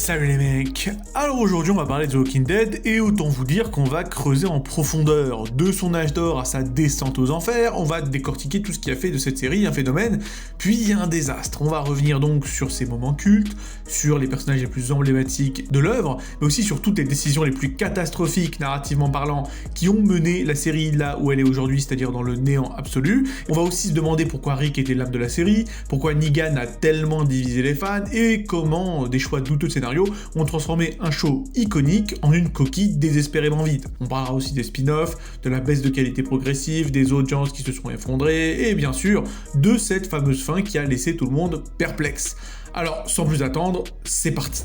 Salut les mecs. Alors aujourd'hui on va parler de The Walking Dead et autant vous dire qu'on va creuser en profondeur. De son âge d'or à sa descente aux enfers, on va décortiquer tout ce qui a fait de cette série un phénomène, puis un désastre. On va revenir donc sur ses moments cultes, sur les personnages les plus emblématiques de l'œuvre, mais aussi sur toutes les décisions les plus catastrophiques, narrativement parlant, qui ont mené la série là où elle est aujourd'hui, c'est-à-dire dans le néant absolu. On va aussi se demander pourquoi Rick était l'âme de la série, pourquoi Negan a tellement divisé les fans, et comment des choix douteux de scénario ont transformé un show iconique en une coquille désespérément vide. On parlera aussi des spin-offs, de la baisse de qualité progressive, des audiences qui se sont effondrées, et bien sûr, de cette fameuse fin qui a laissé tout le monde perplexe. Alors, sans plus attendre, c'est parti.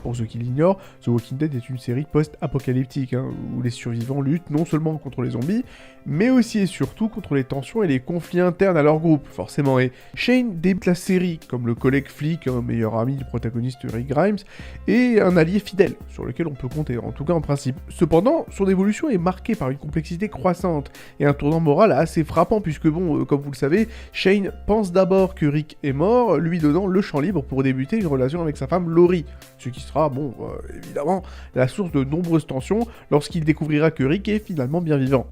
Pour ceux qui l'ignorent, The Walking Dead est une série post-apocalyptique, où les survivants luttent non seulement contre les zombies, mais aussi et surtout contre les tensions et les conflits internes à leur groupe, forcément. Et Shane débute la série comme le collègue flic, meilleur ami du protagoniste Rick Grimes, et un allié fidèle, sur lequel on peut compter, en tout cas en principe. Cependant, son évolution est marquée par une complexité croissante, et un tournant moral assez frappant, puisque comme vous le savez, Shane pense d'abord que Rick est mort, lui donnant le champ libre pour débuter une relation avec sa femme Laurie, ce qui sera, évidemment, la source de nombreuses tensions lorsqu'il découvrira que Rick est finalement bien vivant.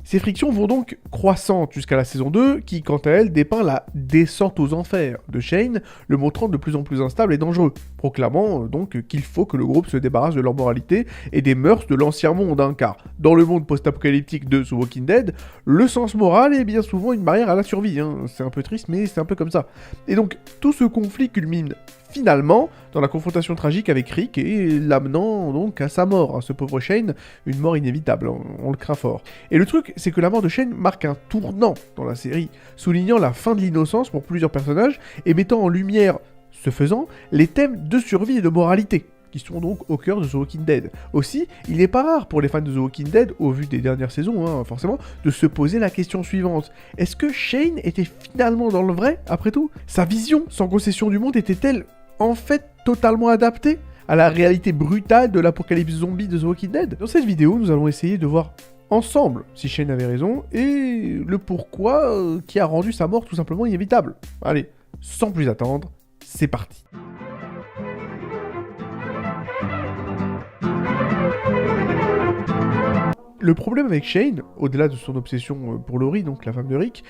Ces frictions vont donc croissantes jusqu'à la saison 2, qui quant à elle dépeint la descente aux enfers de Shane, le montrant de plus en plus instable et dangereux, proclamant donc qu'il faut que le groupe se débarrasse de leur moralité et des mœurs de l'ancien monde, car dans le monde post-apocalyptique de The Walking Dead, le sens moral est bien souvent une barrière à la survie, c'est un peu triste mais c'est un peu comme ça. Et donc tout ce conflit culmine finalement dans la confrontation tragique avec Rick et l'amenant donc à sa mort, ce pauvre Shane, une mort inévitable, on le craint fort. Et le truc, c'est que la mort de Shane marque un tournant dans la série, soulignant la fin de l'innocence pour plusieurs personnages et mettant en lumière, ce faisant, les thèmes de survie et de moralité, qui sont donc au cœur de The Walking Dead. Aussi, il n'est pas rare pour les fans de The Walking Dead, au vu des dernières saisons, forcément, de se poser la question suivante. Est-ce que Shane était finalement dans le vrai, après tout ? Sa vision, sans concession du monde, était-elle en fait totalement adaptée à la réalité brutale de l'apocalypse zombie de The Walking Dead ? Dans cette vidéo, nous allons essayer de voir ensemble si Shane avait raison et le pourquoi qui a rendu sa mort tout simplement inévitable. Allez, sans plus attendre, c'est parti. Le problème avec Shane, au-delà de son obsession pour Laurie, donc la femme de Rick,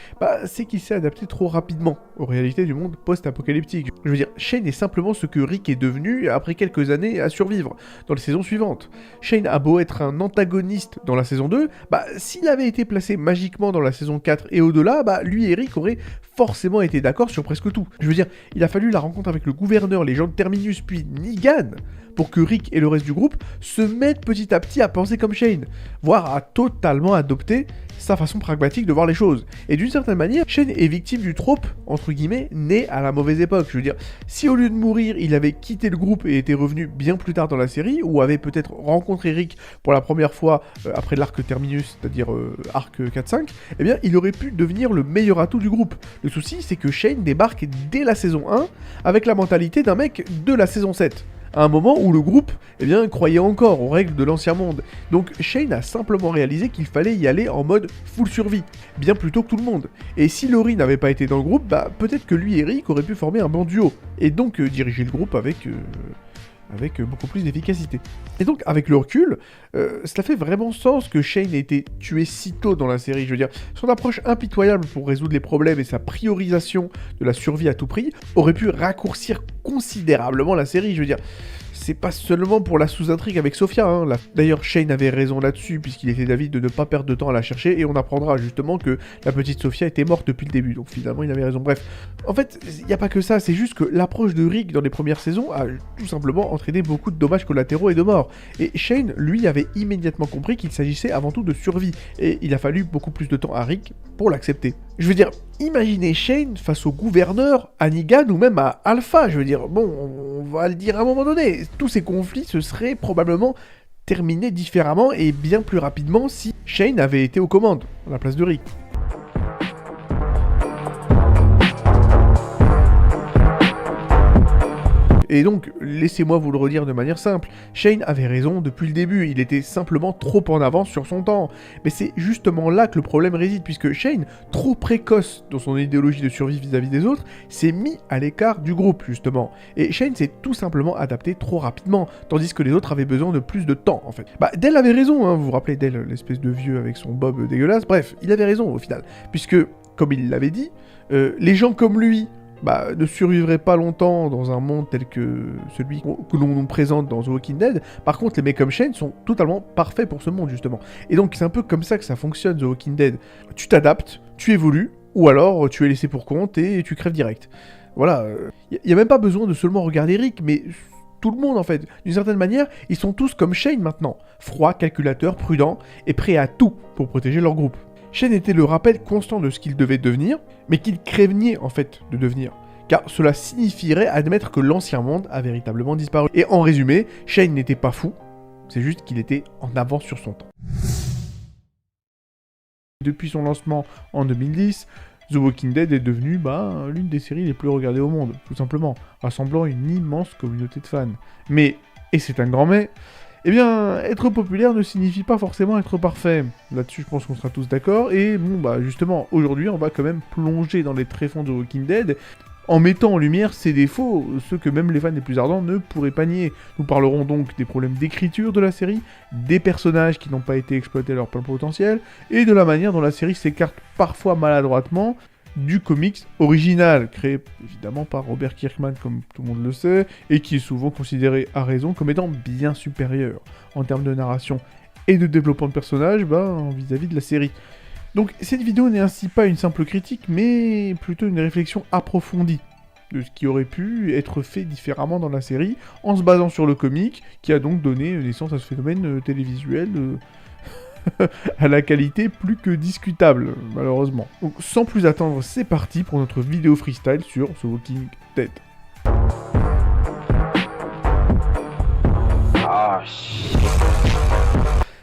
c'est qu'il s'est adapté trop rapidement aux réalités du monde post-apocalyptique. Je veux dire, Shane est simplement ce que Rick est devenu après quelques années à survivre, dans les saisons suivantes. Shane a beau être un antagoniste dans la saison 2, s'il avait été placé magiquement dans la saison 4 et au-delà, lui et Rick auraient forcément été d'accord sur presque tout. Je veux dire, il a fallu la rencontre avec le gouverneur, les gens de Terminus, puis Negan, pour que Rick et le reste du groupe se mettent petit à petit à penser comme Shane, voire à totalement adopter sa façon pragmatique de voir les choses. Et d'une certaine manière, Shane est victime du trope, entre guillemets, né à la mauvaise époque. Je veux dire, si au lieu de mourir, il avait quitté le groupe et était revenu bien plus tard dans la série, ou avait peut-être rencontré Rick pour la première fois après l'arc Terminus, c'est-à-dire arc 4-5, eh bien, il aurait pu devenir le meilleur atout du groupe. Le souci, c'est que Shane débarque dès la saison 1 avec la mentalité d'un mec de la saison 7. À un moment où le groupe, croyait encore aux règles de l'ancien monde. Donc Shane a simplement réalisé qu'il fallait y aller en mode full survie, bien plus tôt que tout le monde. Et si Laurie n'avait pas été dans le groupe, peut-être que lui et Rick auraient pu former un bon duo, et donc diriger le groupe avec beaucoup plus d'efficacité. Et donc, avec le recul, cela fait vraiment sens que Shane ait été tué si tôt dans la série. Je veux dire, son approche impitoyable pour résoudre les problèmes et sa priorisation de la survie à tout prix aurait pu raccourcir considérablement la série. Je veux dire, c'est pas seulement pour la sous-intrigue avec Sophia. D'ailleurs, Shane avait raison là-dessus, puisqu'il était d'avis de ne pas perdre de temps à la chercher, et on apprendra justement que la petite Sophia était morte depuis le début, donc finalement il avait raison. Bref, en fait, il n'y a pas que ça, c'est juste que l'approche de Rick dans les premières saisons a tout simplement entraîné beaucoup de dommages collatéraux et de morts. Et Shane, lui, avait immédiatement compris qu'il s'agissait avant tout de survie, et il a fallu beaucoup plus de temps à Rick pour l'accepter. Je veux dire, imaginez Shane face au gouverneur, à Negan ou même à Alpha. Je veux dire, on va le dire à un moment donné, tous ces conflits se seraient probablement terminés différemment et bien plus rapidement si Shane avait été aux commandes, à la place de Rick. Et donc, laissez-moi vous le redire de manière simple, Shane avait raison depuis le début, il était simplement trop en avance sur son temps. Mais c'est justement là que le problème réside, puisque Shane, trop précoce dans son idéologie de survie vis-à-vis des autres, s'est mis à l'écart du groupe, justement. Et Shane s'est tout simplement adapté trop rapidement, tandis que les autres avaient besoin de plus de temps, en fait. Dell avait raison, hein, vous vous rappelez Dell, l'espèce de vieux avec son bob dégueulasse, bref, il avait raison au final, puisque, comme il l'avait dit, les gens comme lui, ne survivraient pas longtemps dans un monde tel que celui que l'on nous présente dans The Walking Dead. Par contre, les mecs comme Shane sont totalement parfaits pour ce monde, justement. Et donc, c'est un peu comme ça que ça fonctionne, The Walking Dead. Tu t'adaptes, tu évolues, ou alors tu es laissé pour compte et tu crèves direct. Voilà, y a même pas besoin de seulement regarder Rick, mais tout le monde, en fait. D'une certaine manière, ils sont tous comme Shane maintenant. Froid, calculateur, prudent, et prêt à tout pour protéger leur groupe. Shane était le rappel constant de ce qu'il devait devenir, mais qu'il craignait en fait de devenir. Car cela signifierait admettre que l'ancien monde a véritablement disparu. Et en résumé, Shane n'était pas fou, c'est juste qu'il était en avance sur son temps. Depuis son lancement en 2010, The Walking Dead est devenu l'une des séries les plus regardées au monde, tout simplement, rassemblant une immense communauté de fans. Mais, et c'est un grand mais, eh bien, être populaire ne signifie pas forcément être parfait. Là-dessus, je pense qu'on sera tous d'accord. Et justement, aujourd'hui, on va quand même plonger dans les tréfonds de Walking Dead, en mettant en lumière ses défauts, ceux que même les fans les plus ardents ne pourraient pas nier. Nous parlerons donc des problèmes d'écriture de la série, des personnages qui n'ont pas été exploités à leur plein potentiel, et de la manière dont la série s'écarte parfois maladroitement du comics original, créé évidemment par Robert Kirkman, comme tout le monde le sait, et qui est souvent considéré à raison comme étant bien supérieur en termes de narration et de développement de personnages vis-à-vis de la série. Donc cette vidéo n'est ainsi pas une simple critique, mais plutôt une réflexion approfondie de ce qui aurait pu être fait différemment dans la série, en se basant sur le comic, qui a donc donné naissance à ce phénomène télévisuel à la qualité plus que discutable, malheureusement. Donc sans plus attendre, c'est parti pour notre vidéo freestyle sur The Walking Dead.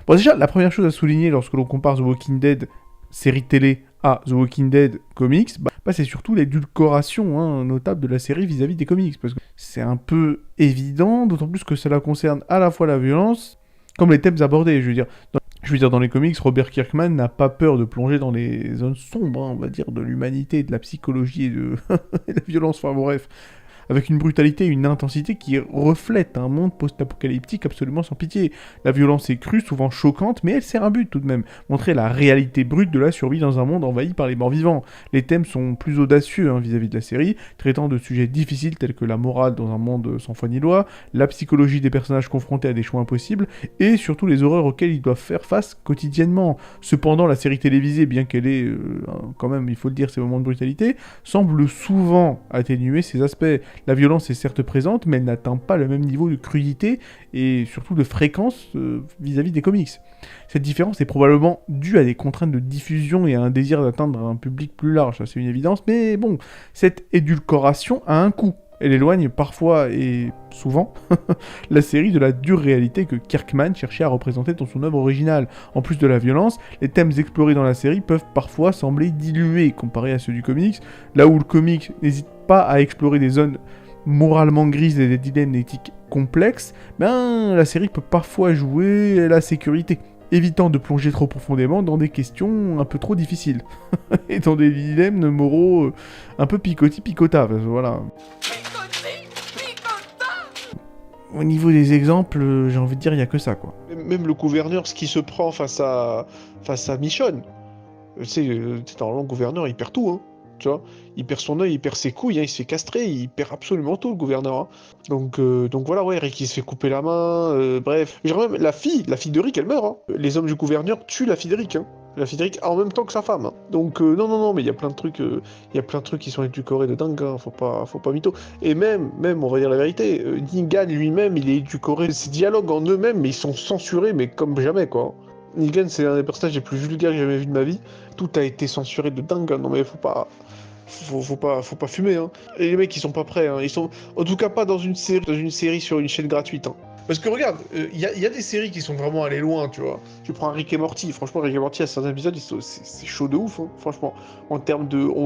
Bon déjà, la première chose à souligner lorsque l'on compare The Walking Dead série télé à The Walking Dead comics, c'est surtout l'édulcoration notable de la série vis-à-vis des comics, parce que c'est un peu évident, d'autant plus que cela concerne à la fois la violence, comme les thèmes abordés, je veux dire, dans les comics, Robert Kirkman n'a pas peur de plonger dans les zones sombres, on va dire, de l'humanité, de la psychologie et de et de la violence, bref, avec une brutalité et une intensité qui reflètent un monde post-apocalyptique absolument sans pitié. La violence est crue, souvent choquante, mais elle sert un but tout de même, montrer la réalité brute de la survie dans un monde envahi par les morts vivants. Les thèmes sont plus audacieux vis-à-vis de la série, traitant de sujets difficiles tels que la morale dans un monde sans foi ni loi, la psychologie des personnages confrontés à des choix impossibles, et surtout les horreurs auxquelles ils doivent faire face quotidiennement. Cependant, la série télévisée, bien qu'elle ait, quand même, il faut le dire, ces moments de brutalité, semble souvent atténuer ces aspects. La violence est certes présente, mais elle n'atteint pas le même niveau de crudité et surtout de fréquence vis-à-vis des comics. Cette différence est probablement due à des contraintes de diffusion et à un désir d'atteindre un public plus large, ça c'est une évidence, mais bon, cette édulcoration a un coût. Elle éloigne parfois et souvent la série de la dure réalité que Kirkman cherchait à représenter dans son œuvre originale. En plus de la violence, les thèmes explorés dans la série peuvent parfois sembler dilués comparés à ceux du comics, là où le comics n'hésite pas à explorer des zones moralement grises et des dilemmes éthiques complexes, la série peut parfois jouer la sécurité, évitant de plonger trop profondément dans des questions un peu trop difficiles, et dans des dilemmes moraux un peu picota, voilà. Au niveau des exemples, j'ai envie de dire, il n'y a que ça, quoi. Même le gouverneur, ce qui se prend face à Michonne, tu sais, normalement, le gouverneur, il perd tout, tu vois, il perd son œil, il perd ses couilles, il se fait castrer, il perd absolument tout, le gouverneur. Donc voilà, Rick, il se fait couper la main, bref. Genre même, la fille de Rick, elle meurt. Les hommes du gouverneur tuent la fille de Rick, La fille de Rick en même temps que sa femme. Donc non, mais il y a plein de trucs qui sont édulcorés de dingue, faut pas mytho. Et même, on va dire la vérité, Negan lui-même, il est édulcoré. Ses dialogues en eux-mêmes, mais ils sont censurés, mais comme jamais, quoi. Negan, c'est un des personnages les plus vulgaires que j'ai jamais vu de ma vie. Tout a été censuré de dingue, non mais faut pas fumer, Et les mecs, ils sont pas prêts, Ils sont, en tout cas, pas dans une série sur une chaîne gratuite, Parce que regarde, y a des séries qui sont vraiment allées loin, tu vois. Tu prends Rick et Morty, franchement, Rick et Morty, à certains épisodes, c'est chaud de ouf, hein, franchement. En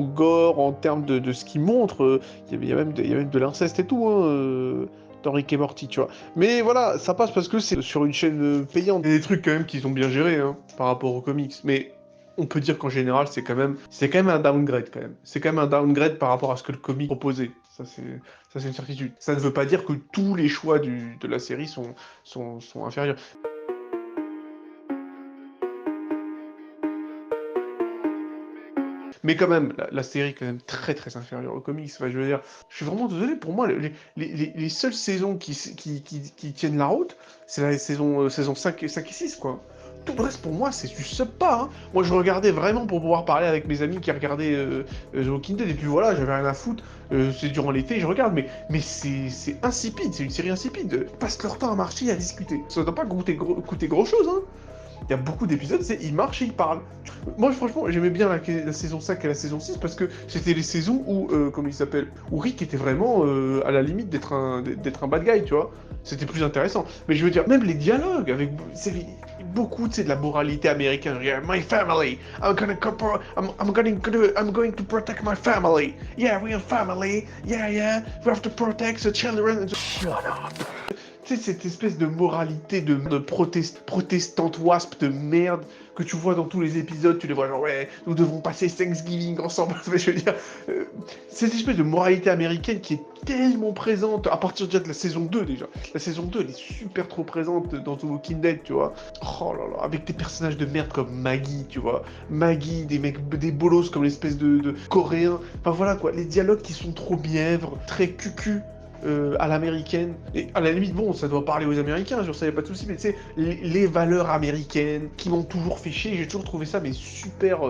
gore, en termes de ce qu'ils montrent, il y a même de l'inceste et tout, hein, dans Rick et Morty, tu vois. Mais voilà, ça passe parce que c'est sur une chaîne payante. Il y a des trucs quand même qu'ils ont bien gérés, hein, par rapport aux comics. Mais on peut dire qu'en général, c'est quand même un downgrade, quand même. C'est quand même un downgrade par rapport à ce que le comic proposait. Ça, c'est une certitude. Ça ne veut pas dire que tous les choix de la série sont inférieurs. Mais quand même, la série est quand même très très inférieure aux comics. Enfin, je veux dire, je suis vraiment désolé, pour moi, les seules saisons qui tiennent la route, c'est la saison 5 et 6, quoi. Tout le reste, pour moi, c'est du subpar, hein. Moi, je regardais vraiment pour pouvoir parler avec mes amis qui regardaient The Walking Dead, et puis voilà, j'avais rien à foutre. C'est durant l'été, je regarde, mais c'est insipide, c'est une série insipide. Ils passent leur temps à marcher et à discuter. Ça ne doit pas coûter gros chose, hein. Il y a beaucoup d'épisodes, ils marchent et ils parlent. Moi, franchement, j'aimais bien la saison 5 et la saison 6 parce que c'était les saisons où, comment il s'appelle, où Rick était vraiment à la limite d'être un bad guy, tu vois. C'était plus intéressant. Mais je veux dire, même les dialogues, c'est beaucoup, tu sais, de la moralité américaine. Yeah, my family, I'm going to protect my family. Yeah, we are family. Yeah, we have to protect the children. Shut up. Tu sais, cette espèce de moralité de protestante wasp de merde que tu vois dans tous les épisodes, tu les vois genre, ouais, nous devons passer Thanksgiving ensemble. Je veux dire, cette espèce de moralité américaine qui est tellement présente, à partir déjà de la saison 2 déjà. La saison 2, elle est super trop présente dans The Walking Dead, tu vois. Oh là là, avec des personnages de merde comme Maggie, tu vois. Maggie, des mecs, des bolos comme l'espèce de coréen. Enfin voilà quoi, les dialogues qui sont trop mièvres, très cucu. À l'américaine, et à la limite, bon, ça doit parler aux Américains, sur ça, y a pas de souci, mais tu sais, les valeurs américaines qui m'ont toujours fait chier, j'ai toujours trouvé ça, mais super.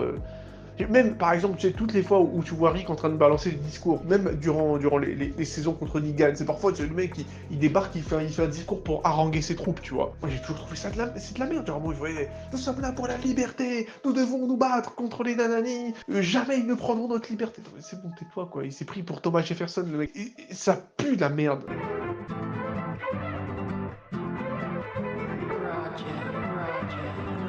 Même, par exemple, tu sais, toutes les fois où tu vois Rick en train de balancer des discours, même durant les saisons contre Negan, c'est parfois, tu sais, le mec, il débarque, il fait un discours pour haranguer ses troupes, tu vois. Moi, j'ai toujours trouvé ça c'est de la merde, genre, moi, je voyais, nous sommes là pour la liberté, nous devons nous battre contre les nananis, jamais ils ne prendront notre liberté. C'est bon, tais-toi, quoi, il s'est pris pour Thomas Jefferson, le mec. Et ça pue de la merde.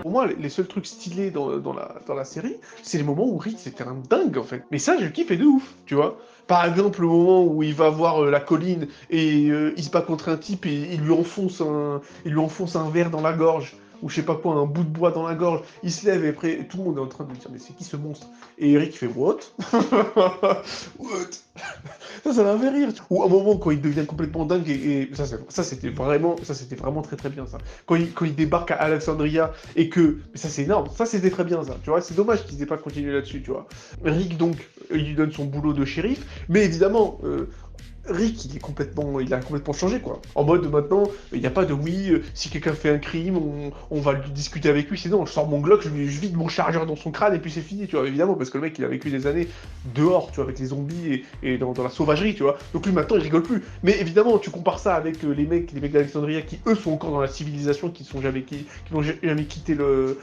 Pour moi, les seuls trucs stylés dans la série, c'est les moments où Rick c'était un dingue en fait. Mais ça, je kiffe et de ouf, tu vois. Par exemple, le moment où il va voir la colline et il se bat contre un type et il lui enfonce un verre dans la gorge. Ou je sais pas quoi, un bout de bois dans la gorge, il se lève et après tout le monde est en train de lui dire mais c'est qui ce monstre? Et Eric fait what? What? Ça m'a fait rire. Ou un moment quand il devient complètement dingue et ça c'était vraiment très très bien ça. Quand il débarque à Alexandria et que ça c'est énorme, ça c'était très bien ça. Tu vois, c'est dommage qu'ils aient pas continué là-dessus, tu vois. Rick donc il lui donne son boulot de shérif, mais évidemment Rick, il a complètement changé, quoi. En mode, maintenant, il n'y a pas de oui, si quelqu'un fait un crime, on va discuter avec lui, sinon je sors mon Glock, je vide mon chargeur dans son crâne et puis c'est fini, tu vois, évidemment, parce que le mec, il a vécu des années dehors, tu vois, avec les zombies et dans la sauvagerie, tu vois. Donc lui, maintenant, il rigole plus. Mais évidemment, tu compares ça avec les mecs d'Alexandria qui, eux, sont encore dans la civilisation, qui n'ont jamais quitté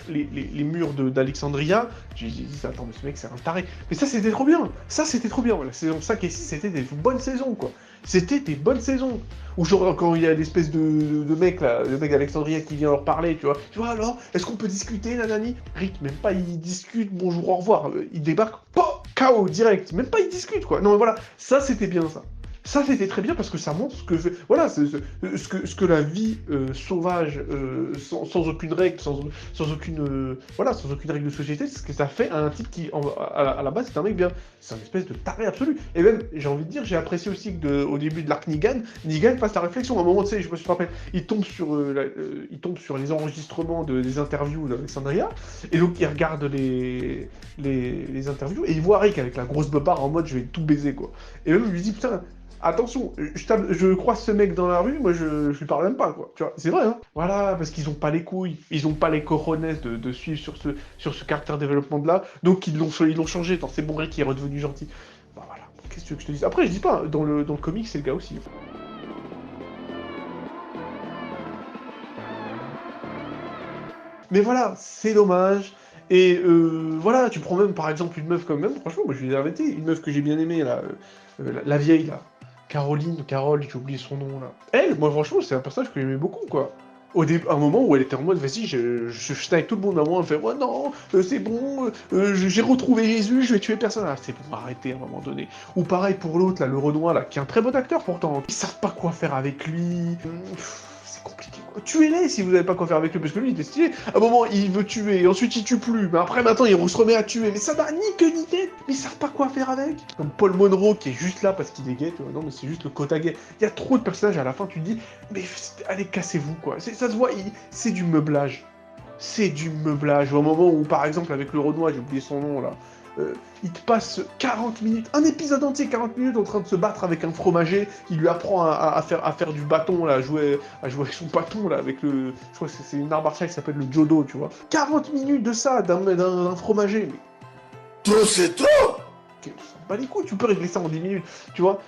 les murs d'Alexandria. J'ai dit, attends, mais ce mec, c'est un taré. Mais ça, c'était trop bien. Ça, c'était trop bien. La saison 5 et 6, c'était des bonnes saisons, quoi. C'était des bonnes saisons. Ou genre quand il y a l'espèce de mec là, le mec d'Alexandria qui vient leur parler, tu vois alors, est-ce qu'on peut discuter, nanani? Rick, même pas il discute, bonjour, au revoir, il débarque, KO direct, même pas il discute quoi. Non mais voilà, ça c'était bien ça. Ça c'était très bien parce que ça montre ce que voilà, ce que la vie sauvage, sans aucune règle, sans aucune règle de société, c'est ce que ça fait à un type qui à la base c'est un mec bien. C'est un espèce de taré absolu. Et même, j'ai envie de dire, j'ai apprécié aussi que au début de l'arc Negan fasse la réflexion. À un moment, tu sais, je me rappelle, il tombe sur les enregistrements des interviews d'Alexandria, et donc il regarde les interviews, et il voit Rick avec la grosse beubare en mode je vais tout baiser, quoi. Et même, il lui dit, putain, attention, je croise ce mec dans la rue, moi je lui parle même pas, quoi. Tu vois, c'est vrai, hein. Voilà, parce qu'ils ont pas les couilles, ils ont pas les cojones de suivre sur ce character développement là, donc ils l'ont changé. Tant c'est bon, Rick qui est redevenu gentil. Bah voilà, qu'est-ce que tu veux que je te dise? Après, je dis pas, dans le comic, c'est le gars aussi. Mais voilà, c'est dommage. Et voilà, tu prends même par exemple une meuf comme même, franchement, moi je vais arrêter, une meuf que j'ai bien aimée là, la vieille là. Caroline, ou Carole, j'ai oublié son nom là. Elle, moi franchement, c'est un personnage que j'aimais beaucoup quoi. À un moment où elle était en mode, vas-y, je suis avec tout le monde à moi, elle me fait, ouais, non, c'est bon, j'ai retrouvé Jésus, je vais tuer personne. Ah, c'est bon, arrêtez à un moment donné. Ou pareil pour l'autre, là, le Renoir, là, qui est un très bon acteur pourtant. Ils savent pas quoi faire avec lui. C'est compliqué, quoi. Tuez-les si vous n'avez pas quoi faire avec lui, parce que lui, il est stylé. À un moment, il veut tuer, et ensuite, il tue plus. Mais après, maintenant, il se remet à tuer. Mais ça n'a ni queue ni tête. Mais ils savent pas quoi faire avec. Comme Paul Monroe, qui est juste là parce qu'il est gay, tu vois. Non, mais c'est juste le quota gay. Il y a trop de personnages à la fin, tu te dis, mais allez, cassez-vous, quoi. Ça se voit, c'est du meublage. C'est du meublage. Au moment où, par exemple, avec le Renoir, j'ai oublié son nom, là. Il te passe 40 minutes, un épisode entier, 40 minutes en train de se battre avec un fromager, il lui apprend à faire du bâton, là, à jouer avec son bâton, là, avec le... Je crois que c'est une arme martiale qui s'appelle le Jodo, tu vois. 40 minutes de ça, d'un fromager, mais... Trop, c'est trop! On s'en bat les couilles, tu peux régler ça en 10 minutes, tu vois.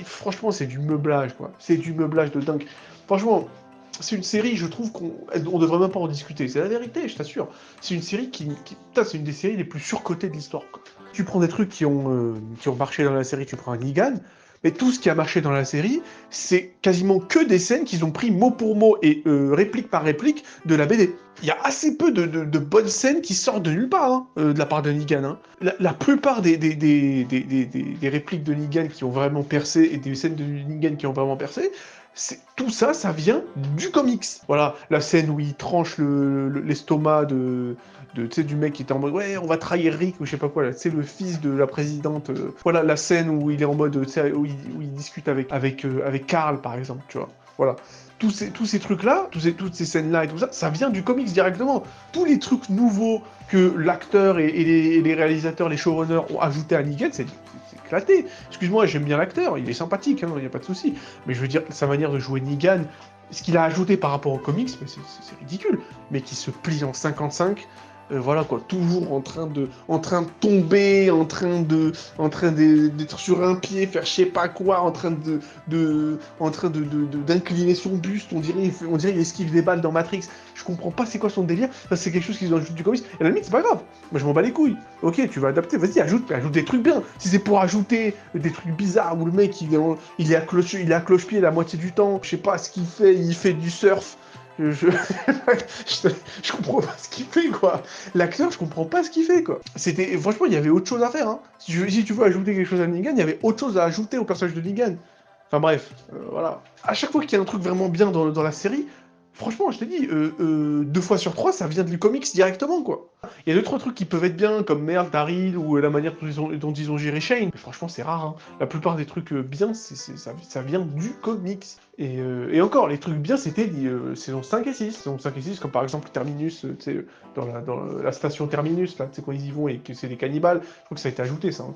Franchement, c'est du meublage, quoi. C'est du meublage de dingue. Franchement... C'est une série, je trouve on devrait même pas en discuter. C'est la vérité, je t'assure. C'est une série putain, c'est une des séries les plus surcotées de l'histoire. Tu prends des trucs qui ont marché dans la série, tu prends un Negan, mais tout ce qui a marché dans la série, c'est quasiment que des scènes qu'ils ont pris mot pour mot et réplique par réplique de la BD. Il y a assez peu de bonnes scènes qui sortent de nulle part, hein, de la part de Negan. Hein. La plupart des répliques de Negan qui ont vraiment percé et des scènes de Negan qui ont vraiment percé, tout ça, ça vient du comics. Voilà, la scène où il tranche l'estomac du mec qui était en mode ouais, on va trahir Rick ou je sais pas quoi. C'est le fils de la présidente. Voilà, la scène où il est en mode, où il discute avec Carl par exemple, tu vois. Voilà. Tous ces trucs-là, toutes ces scènes-là et tout ça, ça vient du comics directement. Tous les trucs nouveaux que l'acteur et les réalisateurs, les showrunners ont ajouté à Negan, c'est éclaté. Excuse-moi, j'aime bien l'acteur, il est sympathique, il n'y a pas de souci. Mais je veux dire, sa manière de jouer Negan, ce qu'il a ajouté par rapport aux comics, mais c'est ridicule. Mais qui se plie en 55, voilà quoi, toujours en train de tomber, en train d'être sur un pied, faire je sais pas quoi, en train d'incliner son buste, on dirait il esquive des balles dans Matrix. Je comprends pas c'est quoi son délire, ça c'est quelque chose qu'ils ont ajouté du comics, et à la limite c'est pas grave, moi je m'en bats les couilles. Ok, tu vas adapter, vas-y, ajoute des trucs bien. Si c'est pour ajouter des trucs bizarres où le mec il est à cloche-pied la moitié du temps, je sais pas ce qu'il fait, il fait du surf. Je comprends pas ce qu'il fait, quoi. L'acteur, je comprends pas ce qu'il fait, quoi. Franchement, il y avait autre chose à faire, hein. Si tu veux ajouter quelque chose à Negan, il y avait autre chose à ajouter au personnage de Negan. Enfin bref, voilà. À chaque fois qu'il y a un truc vraiment bien dans la série, franchement, je t'ai dit, 2 fois sur 3, ça vient du comics directement, quoi. Il y a 2-3 trucs qui peuvent être bien, comme Merde, Daryl, ou la manière dont ils ont géré Shane. Mais franchement, c'est rare, hein. La plupart des trucs bien, ça vient du comics. Et encore, les trucs bien, c'était saison 5 et 6. Saison 5 et 6, comme par exemple Terminus, tu sais, dans la station Terminus, là, tu sais, quand ils y vont et que c'est des cannibales. Je crois que ça a été ajouté, ça. Hein.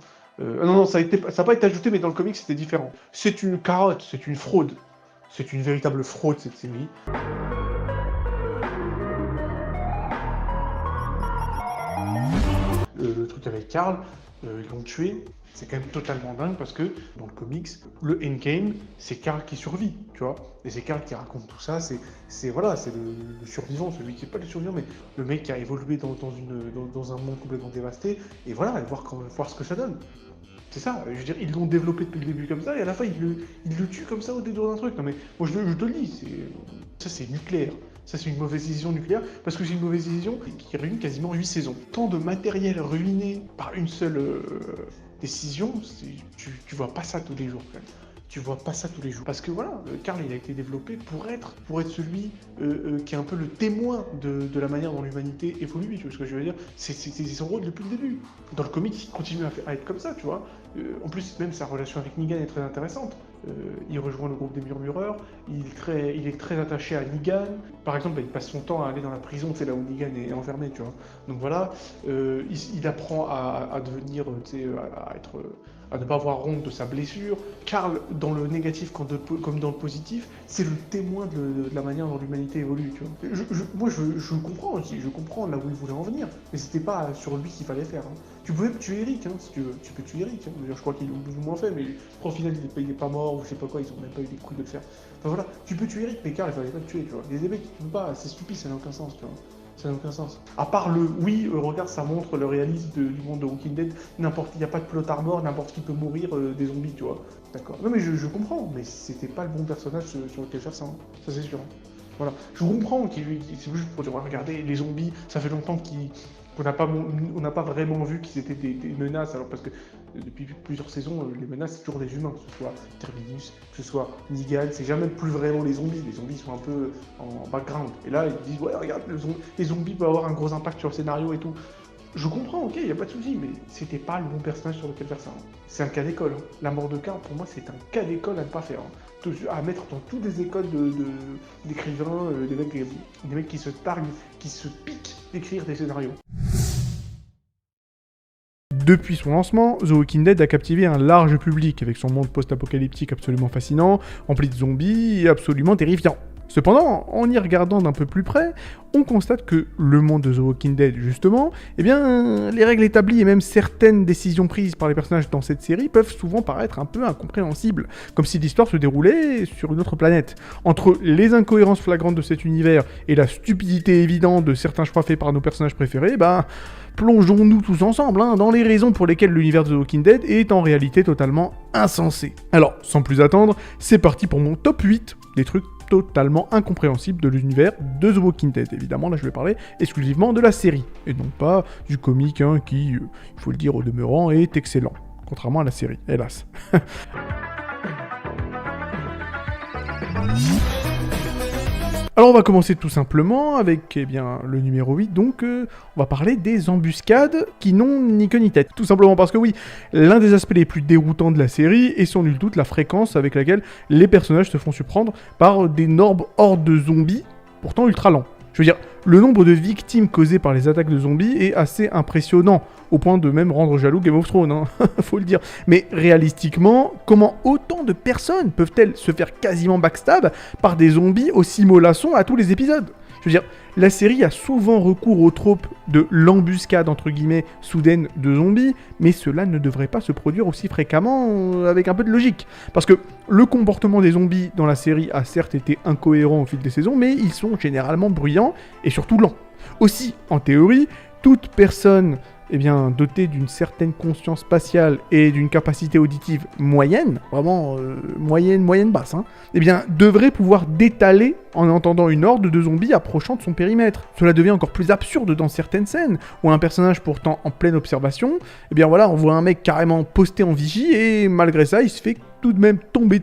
Non, ça n'a pas été ajouté, mais dans le comics, c'était différent. C'est une carotte, c'est une fraude. C'est une véritable fraude, cette série. Le truc avec Carl, ils l'ont tué, c'est quand même totalement dingue parce que dans le comics, le endgame, c'est Carl qui survit, tu vois. Et c'est Carl qui raconte tout ça, c'est le survivant, celui qui n'est pas le survivant, mais le mec qui a évolué dans un monde complètement dévasté, et voilà, et voir ce que ça donne. C'est ça, je veux dire, ils l'ont développé depuis le début comme ça, et à la fin, ils le tuent comme ça au détour d'un truc. Non mais, moi je te le dis, ça c'est nucléaire. Ça c'est une mauvaise décision nucléaire, parce que c'est une mauvaise décision qui ruine quasiment 8 saisons. Tant de matériel ruiné par une seule décision, tu vois pas ça tous les jours, quand même. Tu vois pas ça tous les jours. Parce que voilà, Carl il a été développé pour être celui qui est un peu le témoin de la manière dont l'humanité évolue, tu vois ce que je veux dire. C'est son rôle depuis le début. Dans le comic, il continue à être comme ça, tu vois. En plus, même sa relation avec Negan est très intéressante. Il rejoint le groupe des Murmureurs, il est très attaché à Negan. Par exemple, il passe son temps à aller dans la prison, c'est là où Negan est enfermé, tu vois. Donc voilà, il apprend à devenir, tu sais, à ne pas avoir honte de sa blessure. Carl, dans le négatif comme dans le positif, c'est le témoin de la manière dont l'humanité évolue, tu vois. Moi, je comprends aussi, je comprends là où il voulait en venir, mais c'était pas sur lui qu'il fallait faire. Hein. Tu pouvais tuer Eric, hein, si tu veux. Tu peux tuer Eric, hein. Je crois qu'ils l'ont plus ou moins fait, mais au final, il est pas mort, ou je sais pas quoi, ils ont même pas eu les couilles de le faire. Enfin voilà, tu peux tuer Eric, mais Carl, il fallait pas le tuer, tu vois. Les mecs, tu peux pas, c'est stupide, ça n'a aucun sens, tu vois. Ça n'a aucun sens. À part regarde, ça montre le réalisme du monde de Walking Dead. Il n'y a pas de plot armor, n'importe qui peut mourir des zombies, tu vois. D'accord. Non mais je comprends, mais c'était pas le bon personnage sur lequel faire ça, hein. Ça c'est sûr. Voilà. Je comprends c'est juste pour dire, regardez, les zombies, ça fait longtemps qu'on n'a pas vraiment vu qu'ils étaient des menaces, alors parce que depuis plusieurs saisons, les menaces c'est toujours des humains, que ce soit Terminus, que ce soit Negan, c'est jamais plus vraiment les zombies sont un peu en background. Et là, ils disent, ouais, regarde, les zombies peuvent avoir un gros impact sur le scénario et tout. Je comprends, ok, y a pas de souci, mais c'était pas le bon personnage sur lequel faire ça. Hein. C'est un cas d'école. Hein. La mort de Karl, pour moi, c'est un cas d'école à ne pas faire. Hein. À mettre dans toutes les écoles d'écrivains, des mecs qui se targuent, qui se piquent d'écrire des scénarios. Depuis son lancement, The Walking Dead a captivé un large public avec son monde post-apocalyptique absolument fascinant, rempli de zombies et absolument terrifiant. Cependant, en y regardant d'un peu plus près, on constate que le monde de The Walking Dead, justement, eh bien, les règles établies et même certaines décisions prises par les personnages dans cette série peuvent souvent paraître un peu incompréhensibles, comme si l'histoire se déroulait sur une autre planète. Entre les incohérences flagrantes de cet univers et la stupidité évidente de certains choix faits par nos personnages préférés, plongeons-nous tous ensemble dans les raisons pour lesquelles l'univers de The Walking Dead est en réalité totalement insensé. Alors, sans plus attendre, c'est parti pour mon top 8 des trucs totalement incompréhensible de l'univers de The Walking Dead. Évidemment, là, je vais parler exclusivement de la série, et non pas du comic, qui, il faut le dire au demeurant, est excellent, contrairement à la série, hélas. Alors on va commencer tout simplement avec le numéro 8, donc on va parler des embuscades qui n'ont ni queue ni tête. Tout simplement parce que oui, l'un des aspects les plus déroutants de la série est sans nul doute la fréquence avec laquelle les personnages se font surprendre par d'énormes hordes de zombies, pourtant ultra lents. Je veux dire, le nombre de victimes causées par les attaques de zombies est assez impressionnant, au point de même rendre jaloux Game of Thrones, faut le dire. Mais réalistiquement, comment autant de personnes peuvent-elles se faire quasiment backstab par des zombies aussi mollassons à tous les épisodes ? Je veux dire, la série a souvent recours au trope de l'embuscade entre guillemets soudaine de zombies, mais cela ne devrait pas se produire aussi fréquemment avec un peu de logique. Parce que le comportement des zombies dans la série a certes été incohérent au fil des saisons, mais ils sont généralement bruyants et surtout lents. Aussi, en théorie, toute personne dotée d'une certaine conscience spatiale et d'une capacité auditive moyenne, vraiment moyenne basse, devrait pouvoir détaler en entendant une horde de zombies approchant de son périmètre. Cela devient encore plus absurde dans certaines scènes, où un personnage pourtant en pleine observation, on voit un mec carrément posté en vigie, et malgré ça, il se fait tout de même tomber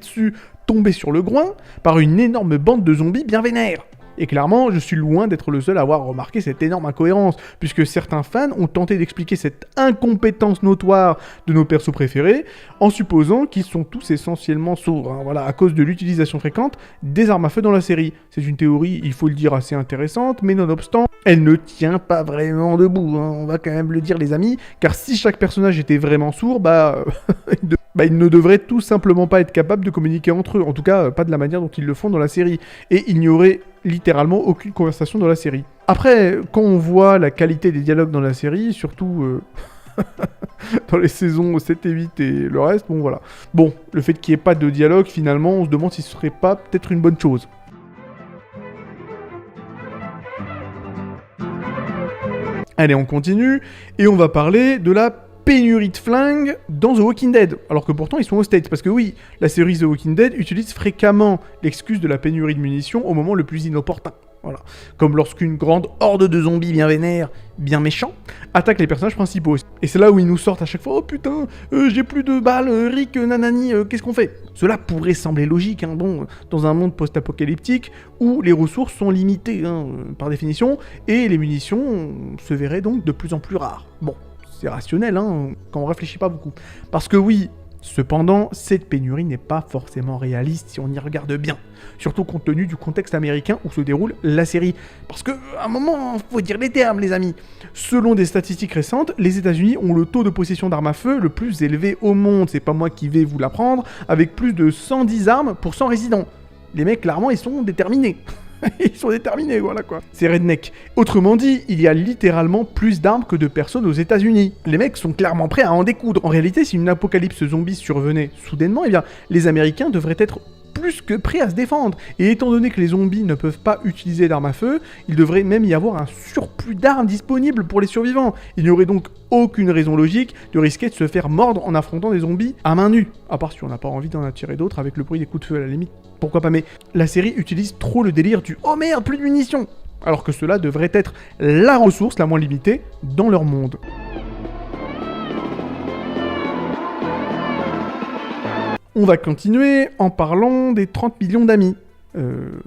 sur le groin, par une énorme bande de zombies bien vénères. Et clairement, je suis loin d'être le seul à avoir remarqué cette énorme incohérence, puisque certains fans ont tenté d'expliquer cette incompétence notoire de nos persos préférés, en supposant qu'ils sont tous essentiellement sourds, à cause de l'utilisation fréquente des armes à feu dans la série. C'est une théorie, il faut le dire, assez intéressante, mais nonobstant, elle ne tient pas vraiment debout, on va quand même le dire les amis, car si chaque personnage était vraiment sourd, ils ne devraient tout simplement pas être capables de communiquer entre eux, en tout cas pas de la manière dont ils le font dans la série, et il n'y aurait littéralement aucune conversation dans la série. Après, quand on voit la qualité des dialogues dans la série, surtout dans les saisons 7 et 8 et le reste, voilà. Bon, le fait qu'il n'y ait pas de dialogue, finalement, on se demande si ce serait pas peut-être une bonne chose. Allez, on continue, et on va parler de la pénurie de flingues dans The Walking Dead, alors que pourtant ils sont aux States, parce que oui, la série The Walking Dead utilise fréquemment l'excuse de la pénurie de munitions au moment le plus inopportun. Voilà. Comme lorsqu'une grande horde de zombies bien vénères, bien méchants, attaque les personnages principaux. Et c'est là où ils nous sortent à chaque fois « Oh putain, j'ai plus de balles, Rick, nanani, qu'est-ce qu'on fait ?» Cela pourrait sembler logique, dans un monde post-apocalyptique où les ressources sont limitées, par définition, et les munitions se verraient donc de plus en plus rares. Bon, c'est rationnel, quand on réfléchit pas beaucoup. Parce que oui, cependant, cette pénurie n'est pas forcément réaliste si on y regarde bien. Surtout compte tenu du contexte américain où se déroule la série. Parce que, à un moment, faut dire les termes, les amis. Selon des statistiques récentes, les États-Unis ont le taux de possession d'armes à feu le plus élevé au monde. C'est pas moi qui vais vous l'apprendre, avec plus de 110 armes pour 100 résidents. Les mecs, clairement, ils sont déterminés. Ils sont déterminés, voilà quoi. C'est redneck. Autrement dit, il y a littéralement plus d'armes que de personnes aux États-Unis. Les mecs sont clairement prêts à en découdre. En réalité, si une apocalypse zombie survenait soudainement, les Américains devraient être plus que prêts à se défendre. Et étant donné que les zombies ne peuvent pas utiliser d'armes à feu, il devrait même y avoir un surplus d'armes disponibles pour les survivants. Il n'y aurait donc aucune raison logique de risquer de se faire mordre en affrontant des zombies à main nue. À part si on n'a pas envie d'en attirer d'autres avec le bruit des coups de feu à la limite. Pourquoi pas, mais la série utilise trop le délire du « oh merde, plus de munitions !» alors que cela devrait être la ressource la moins limitée dans leur monde. On va continuer en parlant des 30 millions d'amis.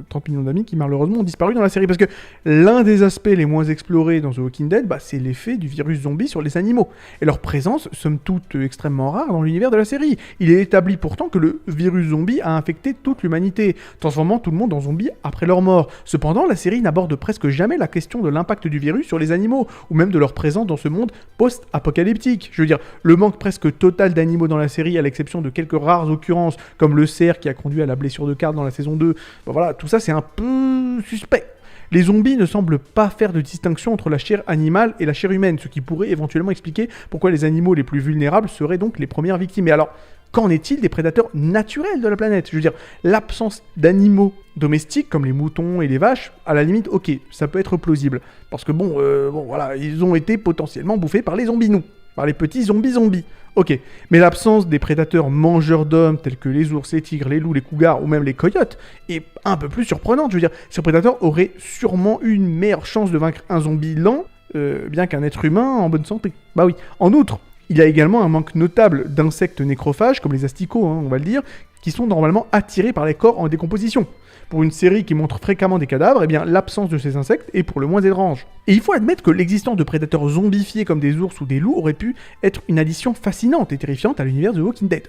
30 millions d'amis qui malheureusement ont disparu dans la série, parce que l'un des aspects les moins explorés dans The Walking Dead, c'est l'effet du virus zombie sur les animaux, et leur présence, somme toute extrêmement rare dans l'univers de la série. Il est établi pourtant que le virus zombie a infecté toute l'humanité, transformant tout le monde en zombie après leur mort. Cependant, la série n'aborde presque jamais la question de l'impact du virus sur les animaux, ou même de leur présence dans ce monde post-apocalyptique. Je veux dire, le manque presque total d'animaux dans la série, à l'exception de quelques rares occurrences, comme le cerf qui a conduit à la blessure de Carl dans la saison 2, bon, voilà, tout ça c'est un peu suspect. Les zombies ne semblent pas faire de distinction entre la chair animale et la chair humaine, ce qui pourrait éventuellement expliquer pourquoi les animaux les plus vulnérables seraient donc les premières victimes. Et alors, qu'en est-il des prédateurs naturels de la planète ? Je veux dire, l'absence d'animaux domestiques comme les moutons et les vaches, à la limite, ok, ça peut être plausible. Parce que voilà, ils ont été potentiellement bouffés par les zombies-nous, par les petits zombies. Ok, mais l'absence des prédateurs mangeurs d'hommes tels que les ours, les tigres, les loups, les cougars ou même les coyotes est un peu plus surprenante. Je veux dire, ces prédateurs auraient sûrement eu une meilleure chance de vaincre un zombie lent, bien qu'un être humain en bonne santé. Bah oui. En outre, il y a également un manque notable d'insectes nécrophages, comme les asticots, on va le dire, qui sont normalement attirés par les corps en décomposition. Pour une série qui montre fréquemment des cadavres, eh bien l'absence de ces insectes est pour le moins étrange. Et il faut admettre que l'existence de prédateurs zombifiés comme des ours ou des loups aurait pu être une addition fascinante et terrifiante à l'univers de The Walking Dead.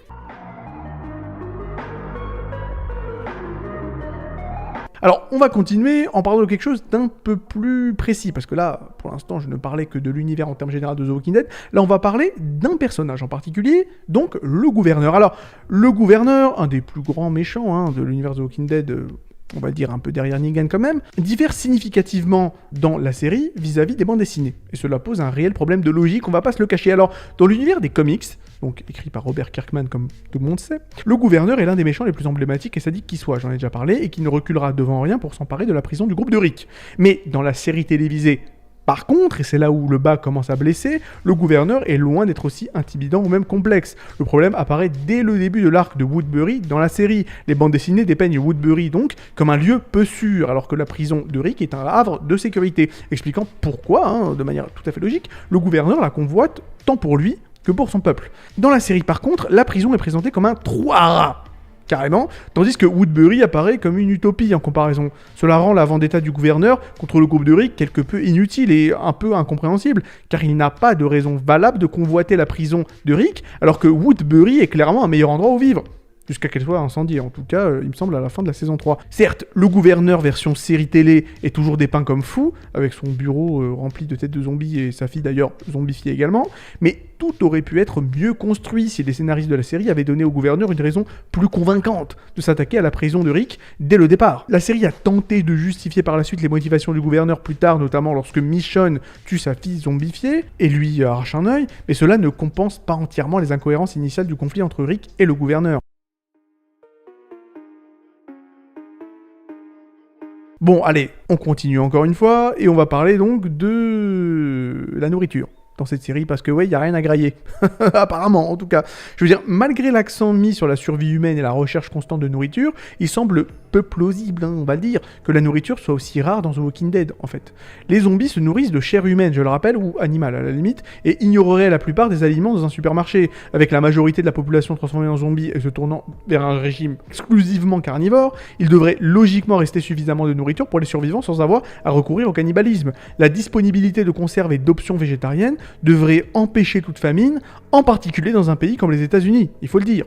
Alors, on va continuer en parlant de quelque chose d'un peu plus précis, parce que là, pour l'instant, je ne parlais que de l'univers en termes généraux de The Walking Dead. Là, on va parler d'un personnage en particulier, donc le gouverneur. Alors, le gouverneur, un des plus grands méchants de l'univers de The Walking Dead, on va dire un peu derrière Negan quand même, diffère significativement dans la série vis-à-vis des bandes dessinées. Et cela pose un réel problème de logique, on va pas se le cacher. Alors, dans l'univers des comics, donc écrit par Robert Kirkman comme tout le monde sait, le gouverneur est l'un des méchants les plus emblématiques et sadiques qui soit, j'en ai déjà parlé, et qui ne reculera devant rien pour s'emparer de la prison du groupe de Rick. Mais dans la série télévisée, par contre, et c'est là où le bas commence à blesser, le gouverneur est loin d'être aussi intimidant ou même complexe. Le problème apparaît dès le début de l'arc de Woodbury dans la série. Les bandes dessinées dépeignent Woodbury donc comme un lieu peu sûr, alors que la prison de Rick est un havre de sécurité, expliquant pourquoi, de manière tout à fait logique, le gouverneur la convoite tant pour lui que pour son peuple. Dans la série par contre, la prison est présentée comme un trou à rats, carrément, tandis que Woodbury apparaît comme une utopie en comparaison. Cela rend la vendetta du gouverneur contre le groupe de Rick quelque peu inutile et un peu incompréhensible, car il n'a pas de raison valable de convoiter la prison de Rick, alors que Woodbury est clairement un meilleur endroit où vivre. Jusqu'à qu'elle soit incendiée, en tout cas, il me semble, à la fin de la saison 3. Certes, le gouverneur version série télé est toujours dépeint comme fou, avec son bureau rempli de têtes de zombies et sa fille d'ailleurs zombifiée également, mais tout aurait pu être mieux construit si les scénaristes de la série avaient donné au gouverneur une raison plus convaincante de s'attaquer à la prison de Rick dès le départ. La série a tenté de justifier par la suite les motivations du gouverneur plus tard, notamment lorsque Michonne tue sa fille zombifiée et lui arrache un œil, mais cela ne compense pas entièrement les incohérences initiales du conflit entre Rick et le gouverneur. Bon, allez, on continue encore une fois, et on va parler donc de la nourriture dans cette série, parce que ouais, il y a rien à grailler. Apparemment, en tout cas. Je veux dire, malgré l'accent mis sur la survie humaine et la recherche constante de nourriture, il semble peu plausible, on va le dire, que la nourriture soit aussi rare dans The Walking Dead, en fait. Les zombies se nourrissent de chair humaine, je le rappelle, ou animale à la limite, et ignoreraient la plupart des aliments dans un supermarché. Avec la majorité de la population transformée en zombies et se tournant vers un régime exclusivement carnivore, il devrait logiquement rester suffisamment de nourriture pour les survivants sans avoir à recourir au cannibalisme. La disponibilité de conserves et d'options végétariennes devrait empêcher toute famine, en particulier dans un pays comme les États-Unis, il faut le dire.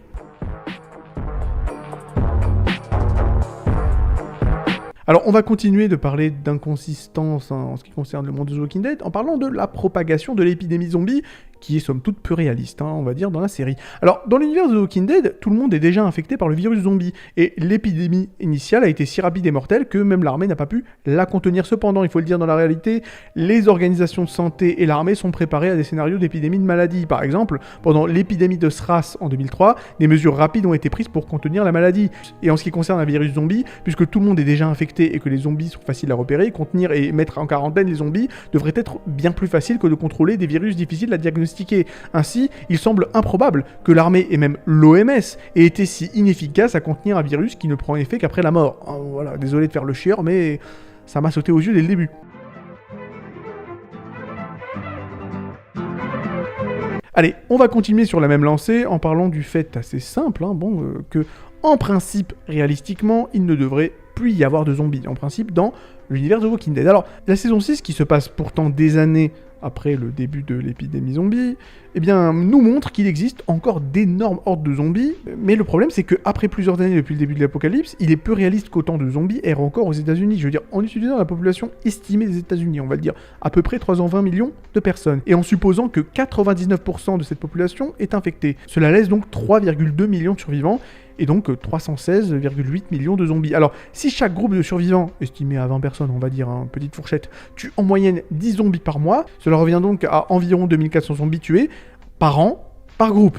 Alors, on va continuer de parler d'inconsistance en ce qui concerne le monde de The Walking Dead en parlant de la propagation de l'épidémie zombie qui est somme toute peu réaliste, hein, on va dire, dans la série. Alors, dans l'univers de The Walking Dead, tout le monde est déjà infecté par le virus zombie, et l'épidémie initiale a été si rapide et mortelle que même l'armée n'a pas pu la contenir. Cependant, il faut le dire, dans la réalité, les organisations de santé et l'armée sont préparées à des scénarios d'épidémie de maladie. Par exemple, pendant l'épidémie de SRAS en 2003, des mesures rapides ont été prises pour contenir la maladie. Et en ce qui concerne un virus zombie, puisque tout le monde est déjà infecté et que les zombies sont faciles à repérer, contenir et mettre en quarantaine les zombies devrait être bien plus facile que de contrôler des virus difficiles à diagnostiquer. Ainsi, il semble improbable que l'armée et même l'OMS aient été si inefficaces à contenir un virus qui ne prend effet qu'après la mort. Oh, voilà, désolé de faire le chieur, mais ça m'a sauté aux yeux dès le début. Allez, on va continuer sur la même lancée en parlant du fait assez simple, que, en principe, réalistiquement, il ne devrait plus y avoir de zombies, en principe, dans l'univers de Walking Dead. Alors, la saison 6, qui se passe pourtant des années après le début de l'épidémie zombie, nous montre qu'il existe encore d'énormes hordes de zombies, mais le problème c'est qu'après plusieurs années depuis le début de l'apocalypse, il est peu réaliste qu'autant de zombies errent encore aux États-Unis. Je veux dire, en utilisant la population estimée des États-Unis, on va le dire, à peu près 320 millions de personnes, et en supposant que 99% de cette population est infectée. Cela laisse donc 3,2 millions de survivants, et donc 316,8 millions de zombies. Alors, si chaque groupe de survivants, estimé à 20 personnes, on va dire, petite fourchette, tue en moyenne 10 zombies par mois, cela revient donc à environ 2400 zombies tués par an, par groupe.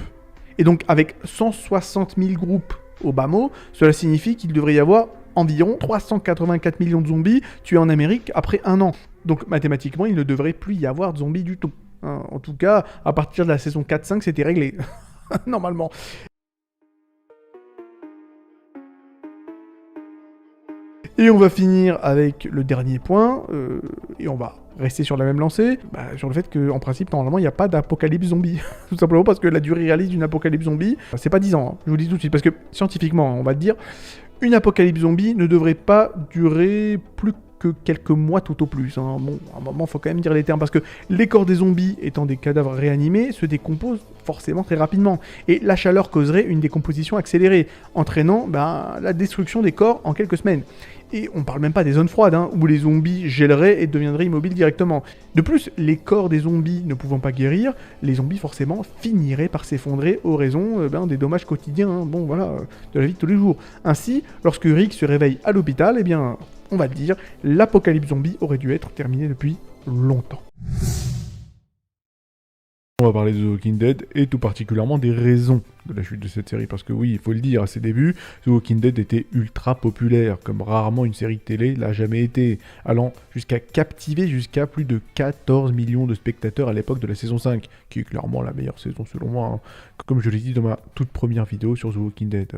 Et donc, avec 160 000 groupes au bas mot, cela signifie qu'il devrait y avoir environ 384 millions de zombies tués en Amérique après un an. Donc, mathématiquement, il ne devrait plus y avoir de zombies du tout. En tout cas, à partir de la saison 4-5, c'était réglé. Normalement. Et on va finir avec le dernier point, et on va rester sur la même lancée, sur le fait qu'en principe, normalement, il n'y a pas d'apocalypse zombie. Tout simplement parce que la durée réaliste d'une apocalypse zombie, c'est pas 10 ans, hein, je vous le dis tout de suite, parce que scientifiquement, on va te dire, une apocalypse zombie ne devrait pas durer plus que quelques mois tout au plus. Hein. Bon, à un moment, il faut quand même dire les termes, parce que les corps des zombies, étant des cadavres réanimés, se décomposent forcément très rapidement. Et la chaleur causerait une décomposition accélérée, entraînant la destruction des corps en quelques semaines. Et on parle même pas des zones froides, où les zombies gèleraient et deviendraient immobiles directement. De plus, les corps des zombies ne pouvant pas guérir, les zombies forcément finiraient par s'effondrer aux raisons des dommages quotidiens, de la vie de tous les jours. Ainsi, lorsque Rick se réveille à l'hôpital, on va le dire, l'apocalypse zombie aurait dû être terminée depuis longtemps. On va parler de The Walking Dead et tout particulièrement des raisons de la chute de cette série, parce que oui, il faut le dire, à ses débuts, The Walking Dead était ultra populaire, comme rarement une série de télé l'a jamais été, allant jusqu'à captiver jusqu'à plus de 14 millions de spectateurs à l'époque de la saison 5, qui est clairement la meilleure saison selon moi, comme je l'ai dit dans ma toute première vidéo sur The Walking Dead,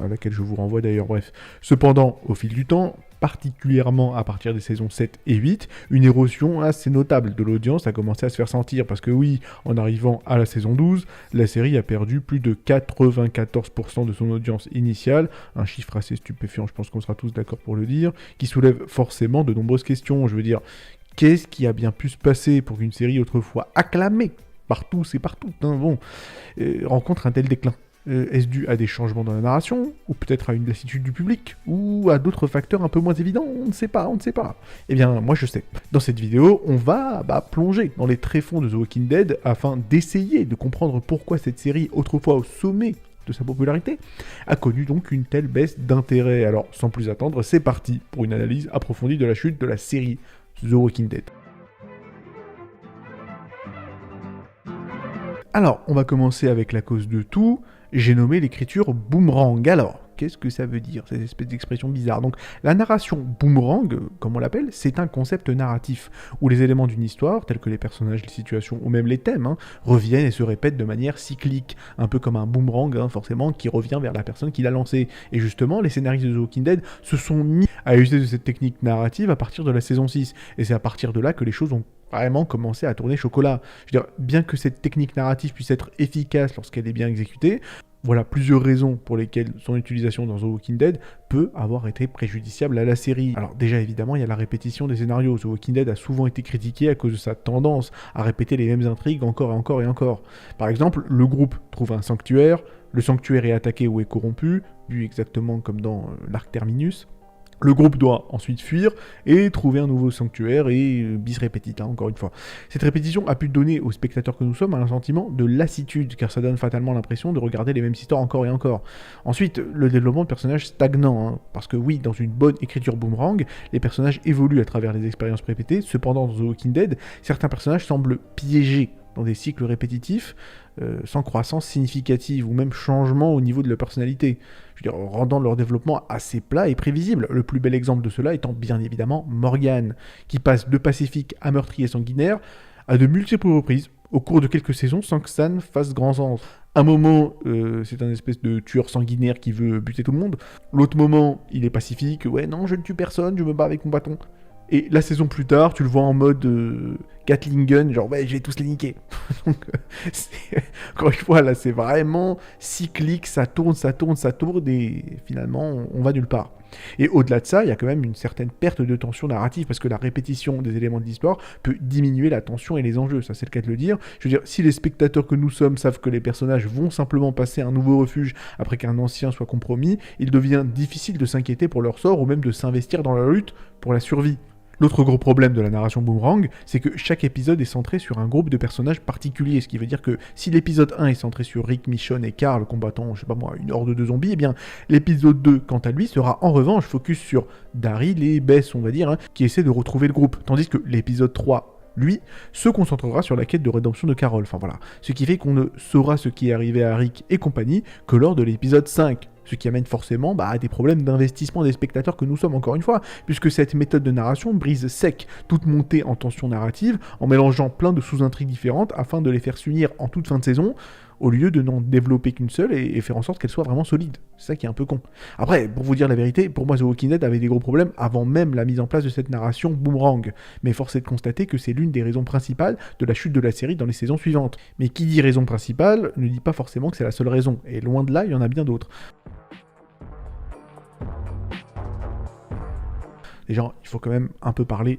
à laquelle je vous renvoie d'ailleurs, bref. Cependant, au fil du temps, particulièrement à partir des saisons 7 et 8, une érosion assez notable de l'audience a commencé à se faire sentir, parce que oui, en arrivant à la saison 12, la série a perdu plus de 94% de son audience initiale, un chiffre assez stupéfiant, je pense qu'on sera tous d'accord pour le dire, qui soulève forcément de nombreuses questions. Je veux dire, qu'est-ce qui a bien pu se passer pour qu'une série autrefois acclamée par tous et par toutes, rencontre un tel déclin ? Est-ce dû à des changements dans la narration, ou peut-être à une lassitude du public, ou à d'autres facteurs un peu moins évidents? On ne sait pas. Eh bien, moi je sais. Dans cette vidéo, on va plonger dans les tréfonds de The Walking Dead afin d'essayer de comprendre pourquoi cette série, autrefois au sommet de sa popularité, a connu donc une telle baisse d'intérêt. Alors, sans plus attendre, c'est parti pour une analyse approfondie de la chute de la série The Walking Dead. Alors, on va commencer avec la cause de tout. J'ai nommé l'écriture boomerang. Alors, qu'est-ce que ça veut dire, cette espèce d'expression bizarre? Donc, la narration boomerang, comme on l'appelle, c'est un concept narratif, où les éléments d'une histoire, tels que les personnages, les situations, ou même les thèmes, reviennent et se répètent de manière cyclique, un peu comme un boomerang, forcément, qui revient vers la personne qui l'a lancé. Et justement, les scénaristes de The Walking Dead se sont mis à user de cette technique narrative à partir de la saison 6, et c'est à partir de là que les choses ont vraiment commencé à tourner chocolat. Je veux dire, bien que cette technique narrative puisse être efficace lorsqu'elle est bien exécutée, voilà plusieurs raisons pour lesquelles son utilisation dans The Walking Dead peut avoir été préjudiciable à la série. Alors déjà évidemment, il y a la répétition des scénarios. The Walking Dead a souvent été critiqué à cause de sa tendance à répéter les mêmes intrigues encore et encore et encore. Par exemple, le groupe trouve un sanctuaire, le sanctuaire est attaqué ou est corrompu, vu exactement comme dans l'arc Terminus. Le groupe doit ensuite fuir et trouver un nouveau sanctuaire et bis repetita, encore une fois. Cette répétition a pu donner aux spectateurs que nous sommes un sentiment de lassitude, car ça donne fatalement l'impression de regarder les mêmes histoires encore et encore. Ensuite, le développement de personnages stagnant, parce que oui, dans une bonne écriture boomerang, les personnages évoluent à travers les expériences répétées, cependant dans The Walking Dead, certains personnages semblent piégés dans des cycles répétitifs, sans croissance significative ou même changement au niveau de leur personnalité, je veux dire, rendant leur développement assez plat et prévisible. Le plus bel exemple de cela étant bien évidemment Morgan, qui passe de pacifique à meurtrier sanguinaire à de multiples reprises au cours de quelques saisons sans que ça ne fasse grand sens. Un moment, c'est un espèce de tueur sanguinaire qui veut buter tout le monde. L'autre moment, il est pacifique, ouais non, je ne tue personne, je me bats avec mon bâton. Et la saison plus tard, tu le vois en mode Gatling gun, genre ouais, je vais tous les niquer. Donc, encore une fois, là, c'est vraiment cyclique, ça tourne, et finalement, on va nulle part. Et au-delà de ça, il y a quand même une certaine perte de tension narrative, parce que la répétition des éléments de l'histoire peut diminuer la tension et les enjeux, ça c'est le cas de le dire. Je veux dire, si les spectateurs que nous sommes savent que les personnages vont simplement passer un nouveau refuge après qu'un ancien soit compromis, il devient difficile de s'inquiéter pour leur sort ou même de s'investir dans la lutte pour la survie. L'autre gros problème de la narration boomerang, c'est que chaque épisode est centré sur un groupe de personnages particuliers, ce qui veut dire que si l'épisode 1 est centré sur Rick, Michonne et Carl combattant, je sais pas moi, une horde de zombies, eh bien l'épisode 2, quant à lui, sera en revanche focus sur Daryl et Bess, on va dire, qui essaient de retrouver le groupe, tandis que l'épisode 3, lui, se concentrera sur la quête de rédemption de Carol, enfin voilà, ce qui fait qu'on ne saura ce qui est arrivé à Rick et compagnie que lors de l'épisode 5. Ce qui amène forcément à des problèmes d'investissement des spectateurs que nous sommes encore une fois, puisque cette méthode de narration brise sec toute montée en tension narrative en mélangeant plein de sous-intrigues différentes afin de les faire s'unir en toute fin de saison, au lieu de n'en développer qu'une seule et faire en sorte qu'elle soit vraiment solide. C'est ça qui est un peu con. Après, pour vous dire la vérité, pour moi The Walking Dead avait des gros problèmes avant même la mise en place de cette narration boomerang, mais force est de constater que c'est l'une des raisons principales de la chute de la série dans les saisons suivantes. Mais qui dit raison principale ne dit pas forcément que c'est la seule raison, et loin de là, il y en a bien d'autres. Déjà, il faut quand même un peu parler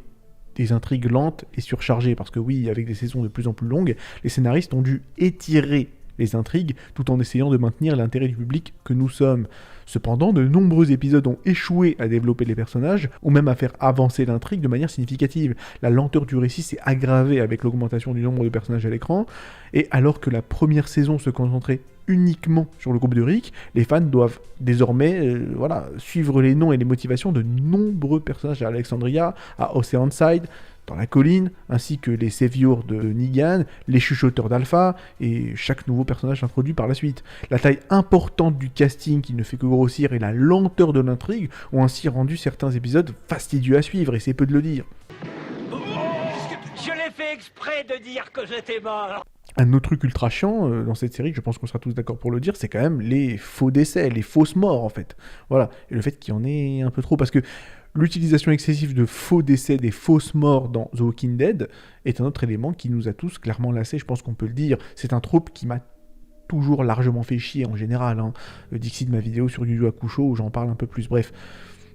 des intrigues lentes et surchargées, parce que oui, avec des saisons de plus en plus longues, les scénaristes ont dû étirer les intrigues tout en essayant de maintenir l'intérêt du public que nous sommes. Cependant, de nombreux épisodes ont échoué à développer les personnages, ou même à faire avancer l'intrigue de manière significative. La lenteur du récit s'est aggravée avec l'augmentation du nombre de personnages à l'écran, et alors que la première saison se concentrait uniquement sur le groupe de Rick, les fans doivent désormais suivre les noms et les motivations de nombreux personnages à Alexandria, à Oceanside, dans la colline, ainsi que les saviors de Negan, les chuchoteurs d'Alpha, et chaque nouveau personnage introduit par la suite. La taille importante du casting qui ne fait que grossir et la lenteur de l'intrigue ont ainsi rendu certains épisodes fastidieux à suivre, et c'est peu de le dire. Je l'ai fait exprès de dire que j'étais mort. Un autre truc ultra chiant dans cette série, je pense qu'on sera tous d'accord pour le dire, c'est quand même les faux décès, les fausses morts en fait. Voilà, et le fait qu'il y en ait un peu trop, parce que l'utilisation excessive de faux décès, des fausses morts dans The Walking Dead est un autre élément qui nous a tous clairement lassés, je pense qu'on peut le dire. C'est un trope qui m'a toujours largement fait chier en général. Dixit de ma vidéo sur Yu Yu Hakusho où j'en parle un peu plus. Bref,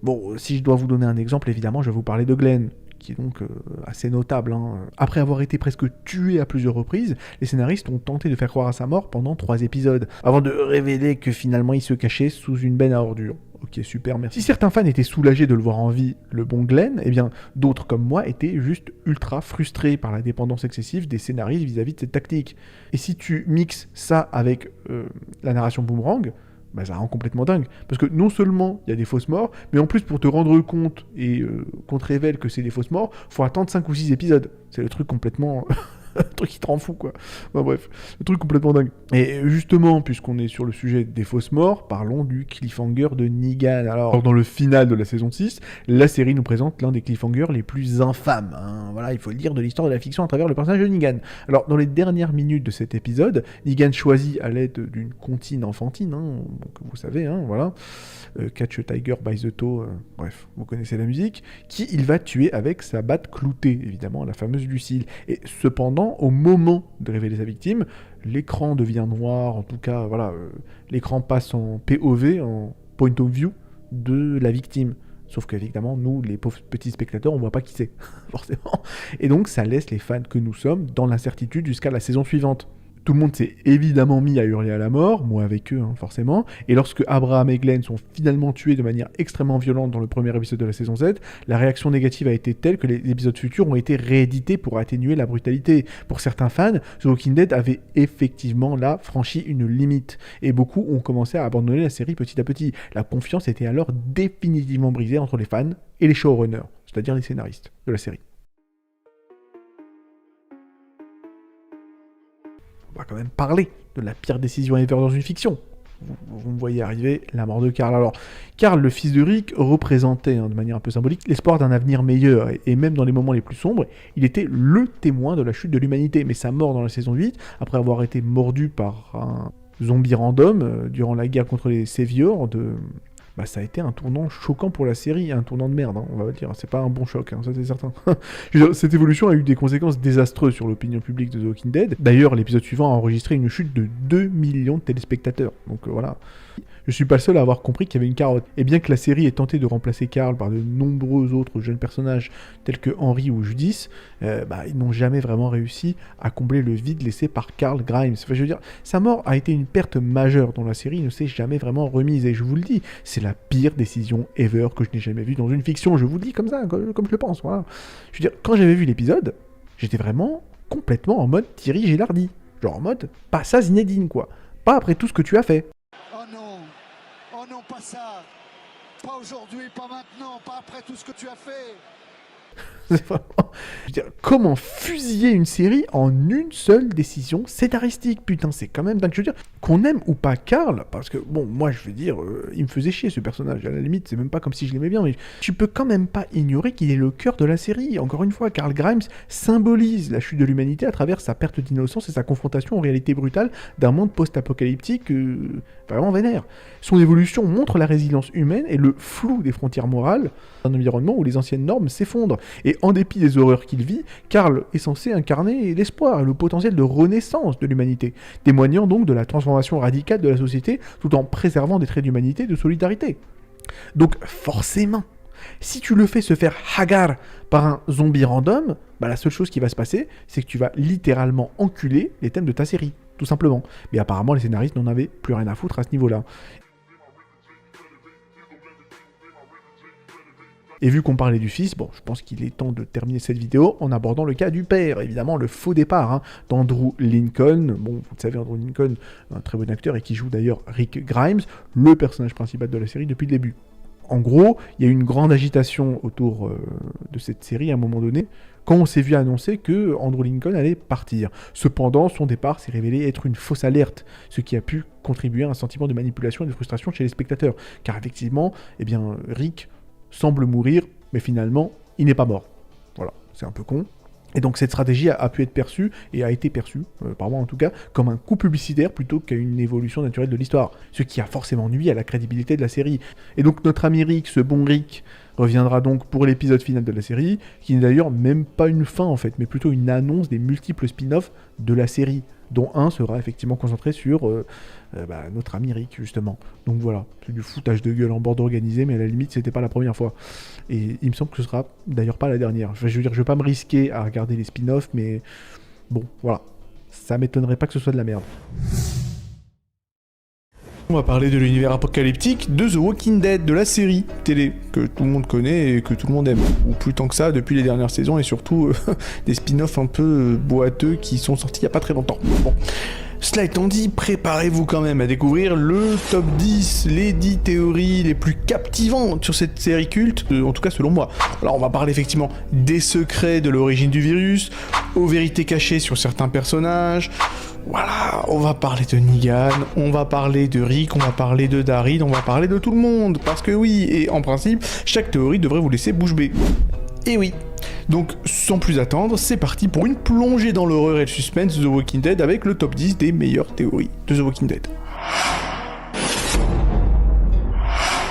bon, si je dois vous donner un exemple, évidemment, je vais vous parler de Glenn, qui est donc assez notable. Après avoir été presque tué à plusieurs reprises, les scénaristes ont tenté de faire croire à sa mort pendant 3 épisodes, avant de révéler que finalement il se cachait sous une benne à ordures. Ok, super, merci. Si certains fans étaient soulagés de le voir en vie, le bon Glenn, eh bien, d'autres comme moi étaient juste ultra frustrés par la dépendance excessive des scénaristes vis-à-vis de cette tactique. Et si tu mixes ça avec la narration boomerang, ça rend complètement dingue. Parce que non seulement il y a des fausses morts, mais en plus pour te rendre compte et qu'on te révèle que c'est des fausses morts, faut attendre 5 ou 6 épisodes. C'est le truc complètement... le truc qui te rend fou, quoi. Bref, le truc complètement dingue. Et justement, puisqu'on est sur le sujet des fausses morts, parlons du cliffhanger de Negan. Alors, dans le final de la saison 6, la série nous présente l'un des cliffhangers les plus infâmes, voilà, il faut le dire, de l'histoire de la fiction à travers le personnage de Negan. Alors, dans les dernières minutes de cet épisode, Negan choisit, à l'aide d'une comptine enfantine, que vous savez, voilà, Catch a Tiger by the Toe, bref, vous connaissez la musique, qui il va tuer avec sa batte cloutée, évidemment, la fameuse Lucille. Et cependant, au moment de révéler sa victime, l'écran devient noir, en tout cas, voilà, l'écran passe en POV, en point of view, de la victime. Sauf qu'évidemment, nous, les pauvres petits spectateurs, on voit pas qui c'est, forcément. Et donc, ça laisse les fans que nous sommes dans l'incertitude jusqu'à la saison suivante. Tout le monde s'est évidemment mis à hurler à la mort, moi avec eux, forcément, et lorsque Abraham et Glenn sont finalement tués de manière extrêmement violente dans le premier épisode de la saison Z, la réaction négative a été telle que les épisodes futurs ont été réédités pour atténuer la brutalité. Pour certains fans, The Walking Dead avait effectivement là franchi une limite, et beaucoup ont commencé à abandonner la série petit à petit. La confiance était alors définitivement brisée entre les fans et les showrunners, c'est-à-dire les scénaristes de la série. On va quand même parler de la pire décision ever dans une fiction. Vous me voyez arriver, la mort de Carl. Alors, Carl, le fils de Rick, représentait, de manière un peu symbolique, l'espoir d'un avenir meilleur, et même dans les moments les plus sombres, il était le témoin de la chute de l'humanité. Mais sa mort dans la saison 8, après avoir été mordu par un zombie random durant la guerre contre les Saviors, ça a été un tournant choquant pour la série, un tournant de merde, on va dire. C'est pas un bon choc, ça c'est certain. Je veux dire, cette évolution a eu des conséquences désastreuses sur l'opinion publique de The Walking Dead. D'ailleurs, l'épisode suivant a enregistré une chute de 2 millions de téléspectateurs. Donc voilà. Je suis pas le seul à avoir compris qu'il y avait une carotte. Et bien que la série ait tenté de remplacer Carl par de nombreux autres jeunes personnages, tels que Henry ou Judith, ils n'ont jamais vraiment réussi à combler le vide laissé par Carl Grimes. Enfin, je veux dire, sa mort a été une perte majeure dont la série ne s'est jamais vraiment remise. Et je vous le dis, c'est la pire décision ever que je n'ai jamais vue dans une fiction. Je vous le dis comme ça, comme je le pense. Voilà. Je veux dire, quand j'avais vu l'épisode, j'étais vraiment complètement en mode Thierry Gilardi. Genre en mode, pas ça Zinedine, quoi. Pas après tout ce que tu as fait. Oh non, pas ça. Pas aujourd'hui, pas maintenant, pas après tout ce que tu as fait. C'est vraiment... Je veux dire, comment fusiller une série en une seule décision scénaristique? Putain, c'est quand même dingue. Je veux dire, qu'on aime ou pas Carl, parce que, bon, moi, je veux dire, il me faisait chier, ce personnage. À la limite, c'est même pas comme si je l'aimais bien, mais tu peux quand même pas ignorer qu'il est le cœur de la série. Encore une fois, Carl Grimes symbolise la chute de l'humanité à travers sa perte d'innocence et sa confrontation aux réalités brutales d'un monde post-apocalyptique vraiment vénère. Son évolution montre la résilience humaine et le flou des frontières morales d'un environnement où les anciennes normes s'effondrent. Et en dépit des horreurs qu'il vit, Carl est censé incarner l'espoir et le potentiel de renaissance de l'humanité, témoignant donc de la transformation radicale de la société tout en préservant des traits d'humanité et de solidarité. Donc forcément, si tu le fais se faire hagar par un zombie random, la seule chose qui va se passer, c'est que tu vas littéralement enculer les thèmes de ta série, tout simplement. Mais apparemment, les scénaristes n'en avaient plus rien à foutre à ce niveau-là. Et vu qu'on parlait du fils, je pense qu'il est temps de terminer cette vidéo en abordant le cas du père, évidemment le faux départ d'Andrew Lincoln. Bon, vous le savez, Andrew Lincoln, un très bon acteur et qui joue d'ailleurs Rick Grimes, le personnage principal de la série depuis le début. En gros, il y a eu une grande agitation autour de cette série à un moment donné, quand on s'est vu annoncer que Andrew Lincoln allait partir. Cependant, son départ s'est révélé être une fausse alerte, ce qui a pu contribuer à un sentiment de manipulation et de frustration chez les spectateurs. Car effectivement, Rick semble mourir, mais finalement, il n'est pas mort. Voilà, c'est un peu con. Et donc cette stratégie a pu être perçue, et a été perçue, par moi en tout cas, comme un coup publicitaire plutôt qu'à une évolution naturelle de l'histoire, ce qui a forcément nui à la crédibilité de la série. Et donc notre ami Rick, ce bon Rick, reviendra donc pour l'épisode final de la série, qui n'est d'ailleurs même pas une fin en fait, mais plutôt une annonce des multiples spin-offs de la série, dont un sera effectivement concentré sur notre ami Rick, justement. Donc voilà, c'est du foutage de gueule en bande organisée, mais à la limite, c'était pas la première fois. Et il me semble que ce sera d'ailleurs pas la dernière. Enfin, je veux dire, je vais pas me risquer à regarder les spin-offs, mais bon, voilà. Ça m'étonnerait pas que ce soit de la merde. On va parler de l'univers apocalyptique de The Walking Dead, de la série télé, que tout le monde connaît et que tout le monde aime. Ou plus tant que ça, depuis les dernières saisons, et surtout des spin-offs un peu boiteux qui sont sortis il y a pas très longtemps. Bon. Cela étant dit, préparez-vous quand même à découvrir le top 10, les 10 théories les plus captivantes sur cette série culte, en tout cas selon moi. Alors on va parler effectivement des secrets de l'origine du virus, aux vérités cachées sur certains personnages. Voilà, on va parler de Negan, on va parler de Rick, on va parler de Daryl, on va parler de tout le monde, parce que oui, et en principe, chaque théorie devrait vous laisser bouche bée. Et oui. Donc, sans plus attendre, c'est parti pour une plongée dans l'horreur et le suspense de The Walking Dead avec le top 10 des meilleures théories de The Walking Dead.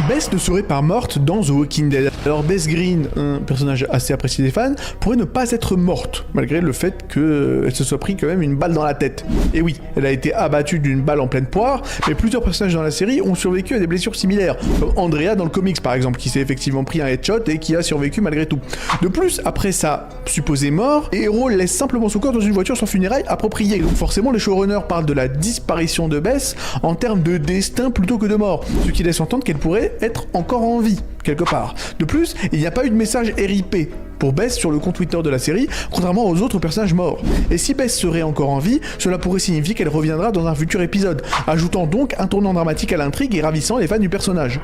Bess ne serait pas morte dans The Walking Dead. Alors Bess Green, un personnage assez apprécié des fans, pourrait ne pas être morte, malgré le fait qu'elle se soit pris quand même une balle dans la tête. Et oui, elle a été abattue d'une balle en pleine poire, mais plusieurs personnages dans la série ont survécu à des blessures similaires, comme Andrea dans le comics par exemple, qui s'est effectivement pris un headshot et qui a survécu malgré tout. De plus, après sa supposée mort, Hero laisse simplement son corps dans une voiture sans funérailles appropriée. Donc forcément, les showrunners parlent de la disparition de Bess en termes de destin plutôt que de mort, ce qui laisse entendre qu'elle pourrait être encore en vie, quelque part. De plus, il n'y a pas eu de message RIP pour Bess sur le compte Twitter de la série, contrairement aux autres personnages morts. Et si Bess serait encore en vie, cela pourrait signifier qu'elle reviendra dans un futur épisode, ajoutant donc un tournant dramatique à l'intrigue et ravissant les fans du personnage.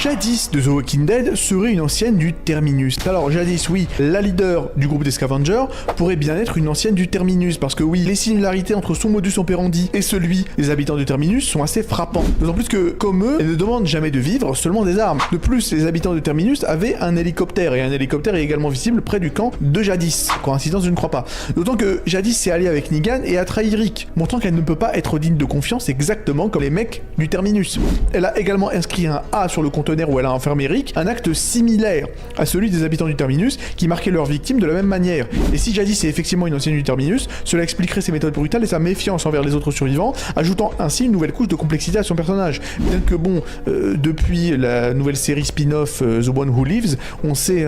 Jadis de The Walking Dead serait une ancienne du Terminus. Alors Jadis, oui, la leader du groupe des Scavengers pourrait bien être une ancienne du Terminus, parce que oui, les similarités entre son modus operandi et celui des habitants du Terminus sont assez frappants. D'autant plus que, comme eux, elle ne demande jamais de vivre, seulement des armes. De plus, les habitants du Terminus avaient un hélicoptère, et un hélicoptère est également visible près du camp de Jadis. Coïncidence, je ne crois pas. D'autant que Jadis s'est alliée avec Negan et a trahi Rick, montrant qu'elle ne peut pas être digne de confiance exactement comme les mecs du Terminus. Elle a également inscrit un A sur le conteneur où elle a enfermé Rick, un acte similaire à celui des habitants du Terminus qui marquaient leurs victimes de la même manière. Et si Jadis est effectivement une ancienne du Terminus, cela expliquerait ses méthodes brutales et sa méfiance envers les autres survivants, ajoutant ainsi une nouvelle couche de complexité à son personnage. Bien que bon, depuis la nouvelle série spin-off The One Who Lives, on sait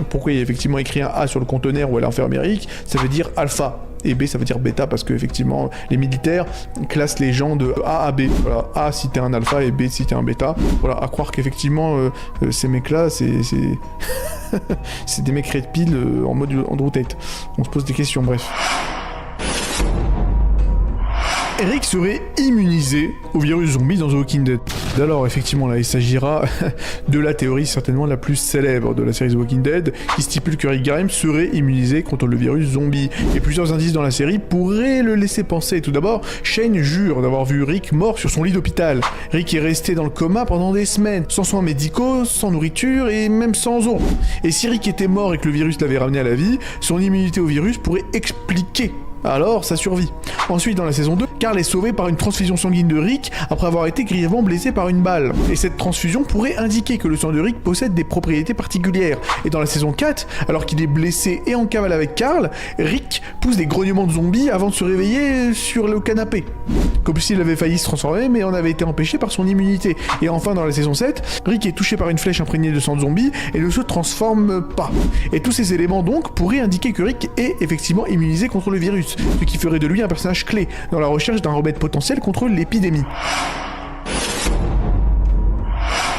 pourquoi il y a effectivement écrit un A sur le conteneur où elle a enfermé Rick, ça veut dire alpha. Et B ça veut dire bêta parce que effectivement les militaires classent les gens de A à B. Voilà, A si t'es un alpha et B si t'es un bêta. Voilà, à croire qu'effectivement ces mecs-là c'est c'est des mecs red pill en mode Andrew Tate. On se pose des questions, bref. Rick serait immunisé au virus zombie dans The Walking Dead. Alors effectivement là il s'agira de la théorie certainement la plus célèbre de la série The Walking Dead, qui stipule que Rick Grimes serait immunisé contre le virus zombie. Et plusieurs indices dans la série pourraient le laisser penser. Tout d'abord, Shane jure d'avoir vu Rick mort sur son lit d'hôpital. Rick est resté dans le coma pendant des semaines, sans soins médicaux, sans nourriture et même sans eau. Et si Rick était mort et que le virus l'avait ramené à la vie, son immunité au virus pourrait expliquer alors sa survie. Ensuite, dans la saison 2, Carl est sauvé par une transfusion sanguine de Rick après avoir été grièvement blessé par une balle. Et cette transfusion pourrait indiquer que le sang de Rick possède des propriétés particulières. Et dans la saison 4, alors qu'il est blessé et en cavale avec Carl, Rick pousse des grognements de zombies avant de se réveiller sur le canapé. Comme s'il avait failli se transformer, mais en avait été empêché par son immunité. Et enfin, dans la saison 7, Rick est touché par une flèche imprégnée de sang de zombie et ne se transforme pas. Et tous ces éléments donc pourraient indiquer que Rick est effectivement immunisé contre le virus, ce qui ferait de lui un personnage clé dans la recherche d'un remède potentiel contre l'épidémie.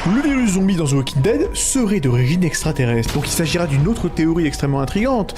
Le virus zombie dans The Walking Dead serait d'origine extraterrestre. Donc il s'agira d'une autre théorie extrêmement intrigante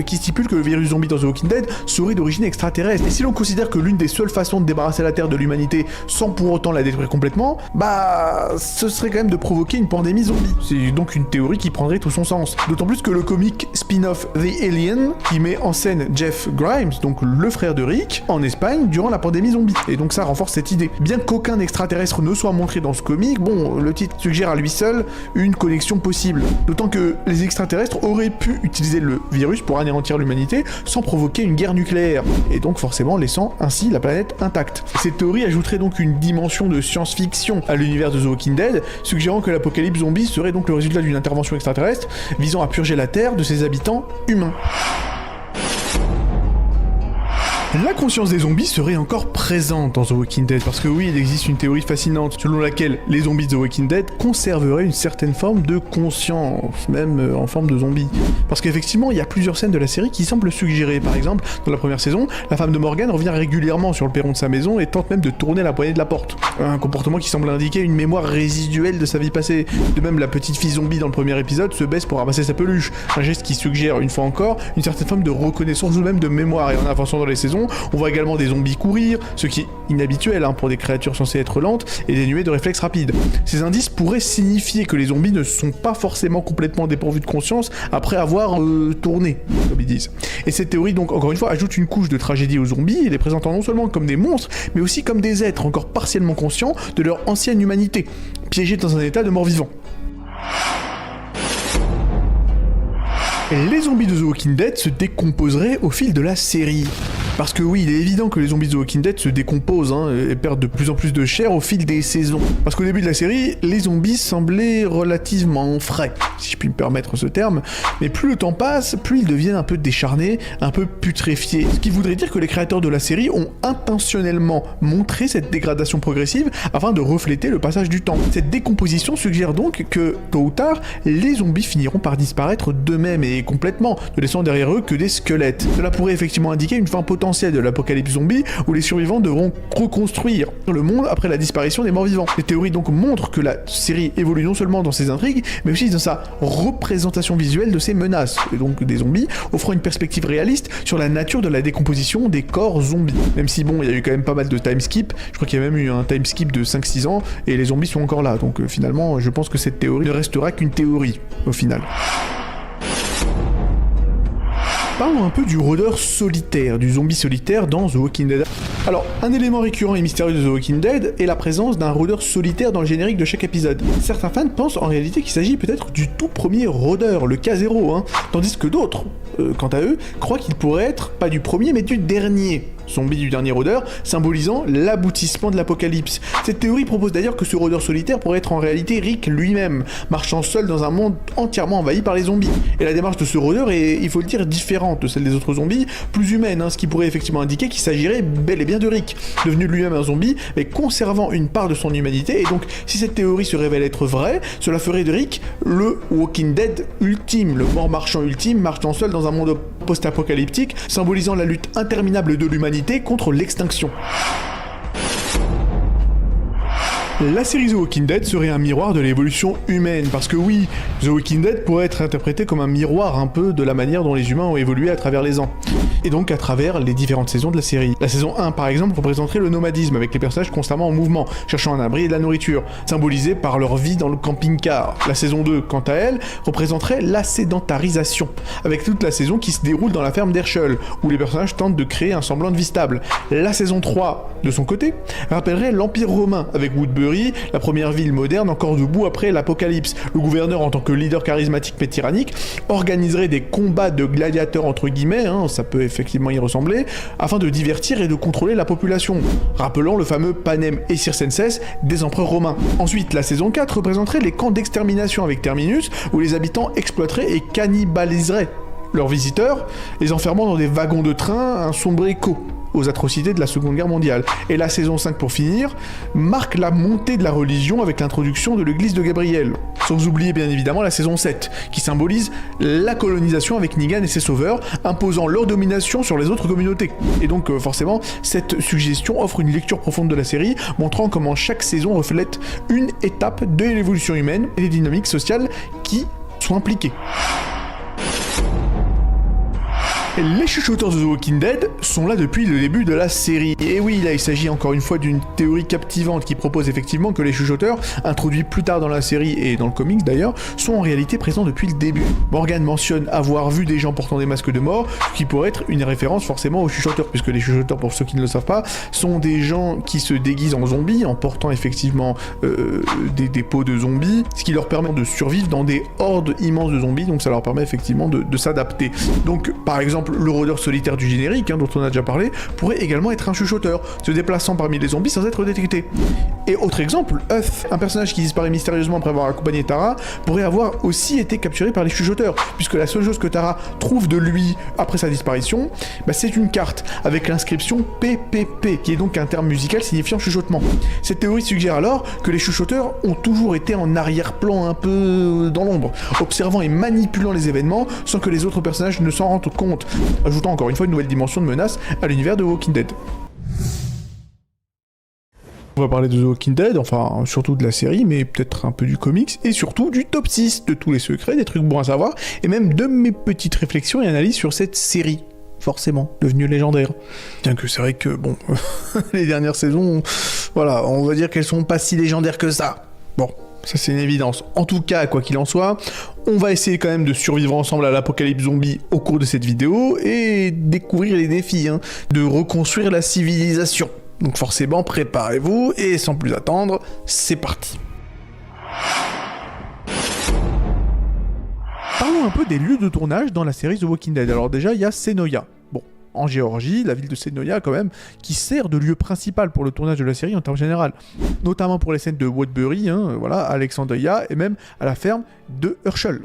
qui stipule que le virus zombie dans The Walking Dead serait d'origine extraterrestre. Et si l'on considère que l'une des seules façons de débarrasser la Terre de l'humanité sans pour autant la détruire complètement, bah ce serait quand même de provoquer une pandémie zombie. C'est donc une théorie qui prendrait tout son sens. D'autant plus que le comic spin-off The Alien, qui met en scène Jeff Grimes, donc le frère de Rick, en Espagne durant la pandémie zombie. Et donc ça renforce cette idée. Bien qu'aucun extraterrestre ne soit montré dans ce comic, bon, le titre suggère à lui seul une connexion possible. D'autant que les extraterrestres auraient pu utiliser le virus pour anéantir l'humanité sans provoquer une guerre nucléaire, et donc forcément laissant ainsi la planète intacte. Cette théorie ajouterait donc une dimension de science-fiction à l'univers de The Walking Dead, suggérant que l'apocalypse zombie serait donc le résultat d'une intervention extraterrestre visant à purger la Terre de ses habitants humains. La conscience des zombies serait encore présente dans The Walking Dead, parce que oui, il existe une théorie fascinante selon laquelle les zombies de The Walking Dead conserveraient une certaine forme de conscience, même en forme de zombies. Parce qu'effectivement, il y a plusieurs scènes de la série qui semblent suggérer. Par exemple, dans la première saison, la femme de Morgan revient régulièrement sur le perron de sa maison et tente même de tourner la poignée de la porte. Un comportement qui semble indiquer une mémoire résiduelle de sa vie passée. De même, la petite fille zombie dans le premier épisode se baisse pour ramasser sa peluche, un geste qui suggère une fois encore une certaine forme de reconnaissance ou même de mémoire. Et en avançant dans les saisons, on voit également des zombies courir, ce qui est inhabituel pour des créatures censées être lentes et dénuées de réflexes rapides. Ces indices pourraient signifier que les zombies ne sont pas forcément complètement dépourvus de conscience après avoir tourné, comme ils disent. Et cette théorie donc encore une fois ajoute une couche de tragédie aux zombies, les présentant non seulement comme des monstres, mais aussi comme des êtres encore partiellement conscients de leur ancienne humanité, piégés dans un état de mort-vivant. Les zombies de The Walking Dead se décomposeraient au fil de la série. Parce que oui, il est évident que les zombies de Walking Dead se décomposent et perdent de plus en plus de chair au fil des saisons. Parce qu'au début de la série, les zombies semblaient relativement frais, si je puis me permettre ce terme, mais plus le temps passe, plus ils deviennent un peu décharnés, un peu putréfiés. Ce qui voudrait dire que les créateurs de la série ont intentionnellement montré cette dégradation progressive afin de refléter le passage du temps. Cette décomposition suggère donc que, tôt ou tard, les zombies finiront par disparaître d'eux-mêmes et complètement, ne laissant derrière eux que des squelettes. Cela pourrait effectivement indiquer une fin potentielle de l'apocalypse zombie où les survivants devront reconstruire le monde après la disparition des morts vivants. Les théories donc montrent que la série évolue non seulement dans ses intrigues, mais aussi dans sa représentation visuelle de ses menaces, et donc des zombies, offrant une perspective réaliste sur la nature de la décomposition des corps zombies. Même si bon, il y a eu quand même pas mal de time skip, je crois qu'il y a même eu un time skip de 5-6 ans, et les zombies sont encore là, donc finalement, je pense que cette théorie ne restera qu'une théorie, au final. Parlons un peu du rôdeur solitaire, du zombie solitaire dans The Walking Dead. Alors, un élément récurrent et mystérieux de The Walking Dead est la présence d'un rôdeur solitaire dans le générique de chaque épisode. Certains fans pensent en réalité qu'il s'agit peut-être du tout premier rôdeur, le K0, tandis que d'autres, quant à eux, croient qu'il pourrait être pas du premier mais du dernier zombie du dernier rôdeur, symbolisant l'aboutissement de l'apocalypse. Cette théorie propose d'ailleurs que ce rôdeur solitaire pourrait être en réalité Rick lui-même, marchant seul dans un monde entièrement envahi par les zombies. Et la démarche de ce rôdeur est, il faut le dire, différente de celle des autres zombies, plus humaine, ce qui pourrait effectivement indiquer qu'il s'agirait bel et bien de Rick, devenu lui-même un zombie, mais conservant une part de son humanité, et donc si cette théorie se révèle être vraie, cela ferait de Rick le Walking Dead ultime, le mort marchand ultime, marchant seul dans un monde post-apocalyptique, symbolisant la lutte interminable de l'humanité contre l'extinction. La série The Walking Dead serait un miroir de l'évolution humaine, parce que oui, The Walking Dead pourrait être interprété comme un miroir un peu de la manière dont les humains ont évolué à travers les ans, et donc à travers les différentes saisons de la série. La saison 1 par exemple représenterait le nomadisme, avec les personnages constamment en mouvement, cherchant un abri et de la nourriture, symbolisé par leur vie dans le camping-car. La saison 2, quant à elle, représenterait la sédentarisation, avec toute la saison qui se déroule dans la ferme d'Herschel, où les personnages tentent de créer un semblant de vie stable. La saison 3, de son côté, rappellerait l'Empire romain, avec Woodbury, la première ville moderne encore debout après l'apocalypse. Le gouverneur, en tant que leader charismatique mais tyrannique, organiserait des combats de gladiateurs entre guillemets, ça peut effectivement y ressembler, afin de divertir et de contrôler la population, rappelant le fameux Panem et Circenses des empereurs romains. Ensuite, la saison 4 représenterait les camps d'extermination avec Terminus, où les habitants exploiteraient et cannibaliseraient leurs visiteurs, les enfermant dans des wagons de train, un sombre écho aux atrocités de la Seconde Guerre mondiale. Et la saison 5, pour finir, marque la montée de la religion avec l'introduction de l'église de Gabriel. Sans oublier bien évidemment la saison 7, qui symbolise la colonisation avec Negan et ses sauveurs, imposant leur domination sur les autres communautés. Et donc forcément, cette suggestion offre une lecture profonde de la série, montrant comment chaque saison reflète une étape de l'évolution humaine et des dynamiques sociales qui sont impliquées. Les chuchoteurs de The Walking Dead sont là depuis le début de la série. Et oui, là il s'agit encore une fois d'une théorie captivante qui propose effectivement que les chuchoteurs, introduits plus tard dans la série et dans le comics d'ailleurs, sont en réalité présents depuis le début. Morgan mentionne avoir vu des gens portant des masques de mort, ce qui pourrait être une référence forcément aux chuchoteurs, puisque les chuchoteurs, pour ceux qui ne le savent pas, sont des gens qui se déguisent en zombies, en portant effectivement des peaux de zombies, ce qui leur permet de survivre dans des hordes immenses de zombies, donc ça leur permet effectivement de s'adapter. Donc par exemple, le rôdeur solitaire du générique, dont on a déjà parlé, pourrait également être un chuchoteur, se déplaçant parmi les zombies sans être détecté. Et autre exemple, Huth, un personnage qui disparaît mystérieusement après avoir accompagné Tara, pourrait avoir aussi été capturé par les chuchoteurs, puisque la seule chose que Tara trouve de lui après sa disparition, c'est une carte avec l'inscription PPP, qui est donc un terme musical signifiant chuchotement. Cette théorie suggère alors que les chuchoteurs ont toujours été en arrière-plan, un peu dans l'ombre, observant et manipulant les événements sans que les autres personnages ne s'en rendent compte, ajoutant encore une fois une nouvelle dimension de menace à l'univers de Walking Dead. On va parler de The Walking Dead, enfin surtout de la série, mais peut-être un peu du comics, et surtout du top 6 de tous les secrets, des trucs bons à savoir, et même de mes petites réflexions et analyses sur cette série, forcément, devenue légendaire. Bien que c'est vrai que, bon, les dernières saisons, voilà, on va dire qu'elles sont pas si légendaires que ça. Bon, ça c'est une évidence. En tout cas, quoi qu'il en soit, on va essayer quand même de survivre ensemble à l'apocalypse zombie au cours de cette vidéo, et découvrir les défis, de reconstruire la civilisation. Donc forcément, préparez-vous, et sans plus attendre, c'est parti. Parlons un peu des lieux de tournage dans la série The Walking Dead. Alors déjà, il y a Senoia. Bon, en Géorgie, la ville de Senoia quand même, qui sert de lieu principal pour le tournage de la série en termes général, notamment pour les scènes de Woodbury, à Alexandria, et même à la ferme de Herschel.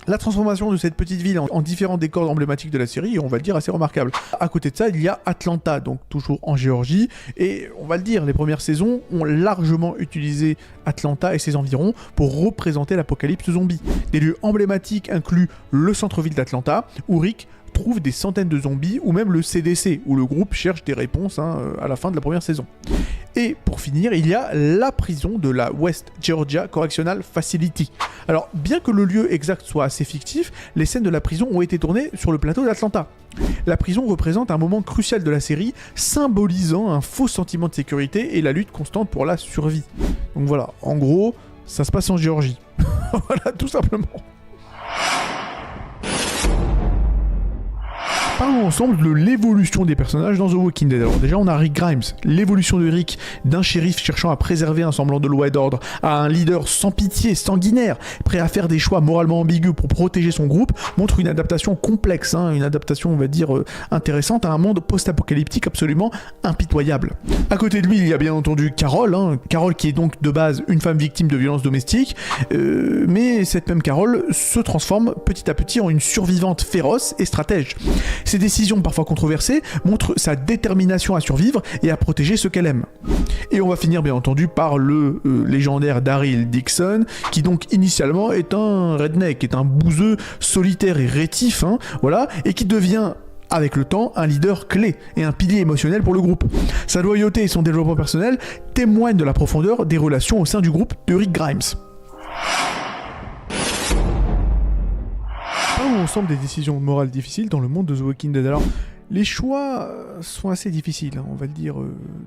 La transformation de cette petite ville en différents décors emblématiques de la série est, on va le dire, assez remarquable. À côté de ça, il y a Atlanta, donc toujours en Géorgie, et on va le dire, les premières saisons ont largement utilisé Atlanta et ses environs pour représenter l'apocalypse zombie. Des lieux emblématiques incluent le centre-ville d'Atlanta, où Rick trouve des centaines de zombies, ou même le CDC, où le groupe cherche des réponses à la fin de la première saison. Et pour finir, il y a la prison de la West Georgia Correctional Facility. Alors, bien que le lieu exact soit assez fictif, les scènes de la prison ont été tournées sur le plateau d'Atlanta. La prison représente un moment crucial de la série, symbolisant un faux sentiment de sécurité et la lutte constante pour la survie. Donc voilà, en gros, ça se passe en Géorgie. Voilà, tout simplement. Parlons ensemble de l'évolution des personnages dans The Walking Dead. Alors déjà, on a Rick Grimes. L'évolution de Rick, d'un shérif cherchant à préserver un semblant de loi et d'ordre, à un leader sans pitié, sanguinaire, prêt à faire des choix moralement ambigus pour protéger son groupe, montre une adaptation complexe, une adaptation, on va dire, intéressante à un monde post-apocalyptique absolument impitoyable. À côté de lui, il y a bien entendu Carol, Carol qui est donc de base une femme victime de violences domestiques, mais cette même Carol se transforme petit à petit en une survivante féroce et stratège. Ses décisions parfois controversées montrent sa détermination à survivre et à protéger ce qu'elle aime. Et on va finir bien entendu par le légendaire Daryl Dixon, qui donc initialement est un redneck, est un bouseux solitaire et rétif, et qui devient avec le temps un leader clé et un pilier émotionnel pour le groupe. Sa loyauté et son développement personnel témoignent de la profondeur des relations au sein du groupe de Rick Grimes. Parlons ensemble des décisions morales difficiles dans le monde de The Walking Dead. Alors, les choix sont assez difficiles, on va le dire,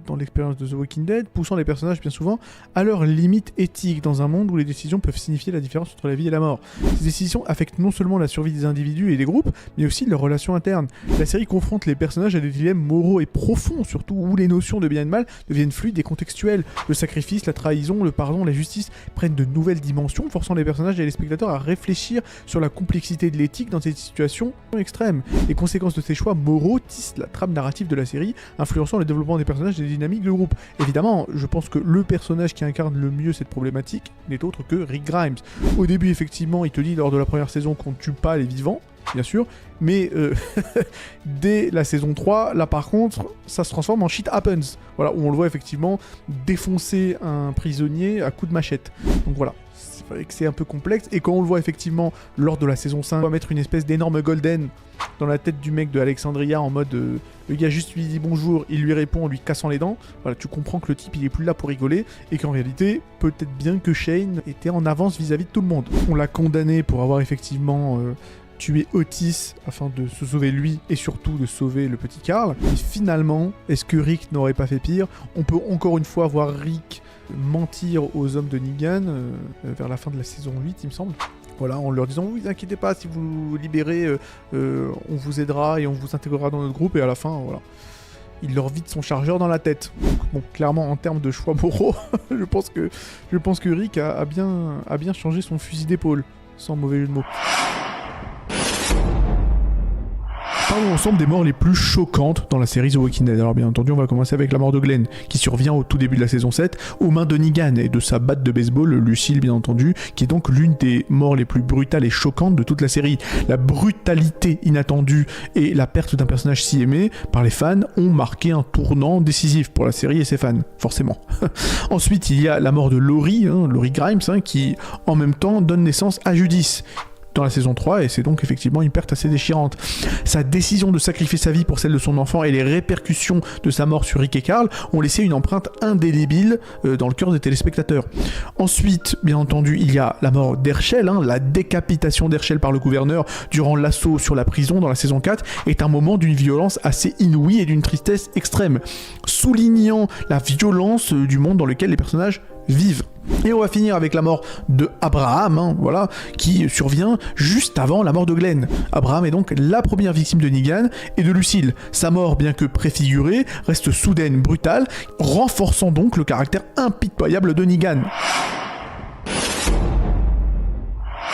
dans l'expérience de The Walking Dead, poussant les personnages bien souvent à leurs limites éthiques dans un monde où les décisions peuvent signifier la différence entre la vie et la mort. Ces décisions affectent non seulement la survie des individus et des groupes, mais aussi leurs relations internes. La série confronte les personnages à des dilemmes moraux et profonds, surtout où les notions de bien et de mal deviennent fluides et contextuelles. Le sacrifice, la trahison, le pardon, la justice prennent de nouvelles dimensions, forçant les personnages et les spectateurs à réfléchir sur la complexité de l'éthique dans ces situations extrêmes. Les conséquences de ces choix moraux tisse la trame narrative de la série, influençant le développement des personnages et des dynamiques de groupe. Évidemment, je pense que le personnage qui incarne le mieux cette problématique n'est autre que Rick Grimes. Au début, effectivement, il te dit lors de la première saison qu'on ne tue pas les vivants, bien sûr, mais dès la saison 3, là par contre, ça se transforme en shit happens. Voilà, où on le voit effectivement défoncer un prisonnier à coups de machette. Donc voilà. C'est vrai que c'est un peu complexe, et quand on le voit effectivement lors de la saison 5, on va mettre une espèce d'énorme golden dans la tête du mec de Alexandria en mode le gars juste lui dit bonjour, il lui répond en lui cassant les dents. Voilà, tu comprends que le type il est plus là pour rigoler, et qu'en réalité, peut-être bien que Shane était en avance vis-à-vis de tout le monde. On l'a condamné pour avoir effectivement tué Otis afin de se sauver lui et surtout de sauver le petit Carl. Et finalement, est-ce que Rick n'aurait pas fait pire? On peut encore une fois voir Rick mentir aux hommes de Negan vers la fin de la saison 8, il me semble. Voilà, en leur disant, vous inquiétez pas, si vous libérez, on vous aidera et on vous intégrera dans notre groupe, et à la fin, voilà. Il leur vide son chargeur dans la tête. Donc, bon, clairement, en termes de choix moraux, je pense que Rick a bien changé son fusil d'épaule, sans mauvais jeu de mots. Parlons ensemble des morts les plus choquantes dans la série The Walking Dead. Alors bien entendu, on va commencer avec la mort de Glenn, qui survient au tout début de la saison 7, aux mains de Negan et de sa batte de baseball, Lucille bien entendu, qui est donc l'une des morts les plus brutales et choquantes de toute la série. La brutalité inattendue et la perte d'un personnage si aimé par les fans ont marqué un tournant décisif pour la série et ses fans, forcément. Ensuite, il y a la mort de Laurie, Laurie Grimes, qui en même temps donne naissance à Judith, dans la saison 3, et c'est donc effectivement une perte assez déchirante. Sa décision de sacrifier sa vie pour celle de son enfant et les répercussions de sa mort sur Rick et Carl ont laissé une empreinte indélébile dans le cœur des téléspectateurs. Ensuite, bien entendu, il y a la mort d'Herschel, la décapitation d'Herschel par le gouverneur durant l'assaut sur la prison dans la saison 4 est un moment d'une violence assez inouïe et d'une tristesse extrême, soulignant la violence du monde dans lequel les personnages vivent. Et on va finir avec la mort de Abraham, qui survient juste avant la mort de Glenn. Abraham est donc la première victime de Negan et de Lucille. Sa mort, bien que préfigurée, reste soudaine, brutale, renforçant donc le caractère impitoyable de Negan.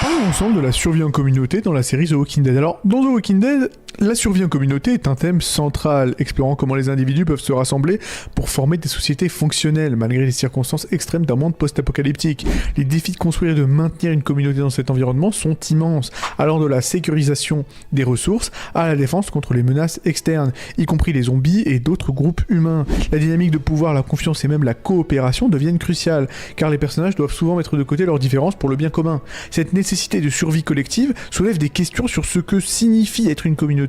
Parlons ensemble de la survie en communauté dans la série The Walking Dead. Alors, dans The Walking Dead, La survie en communauté est un thème central, explorant comment les individus peuvent se rassembler pour former des sociétés fonctionnelles, malgré les circonstances extrêmes d'un monde post-apocalyptique. Les défis de construire et de maintenir une communauté dans cet environnement sont immenses, allant de la sécurisation des ressources à la défense contre les menaces externes, y compris les zombies et d'autres groupes humains. La dynamique de pouvoir, la confiance et même la coopération deviennent cruciales, car les personnages doivent souvent mettre de côté leurs différences pour le bien commun. Cette nécessité de survie collective soulève des questions sur ce que signifie être une communauté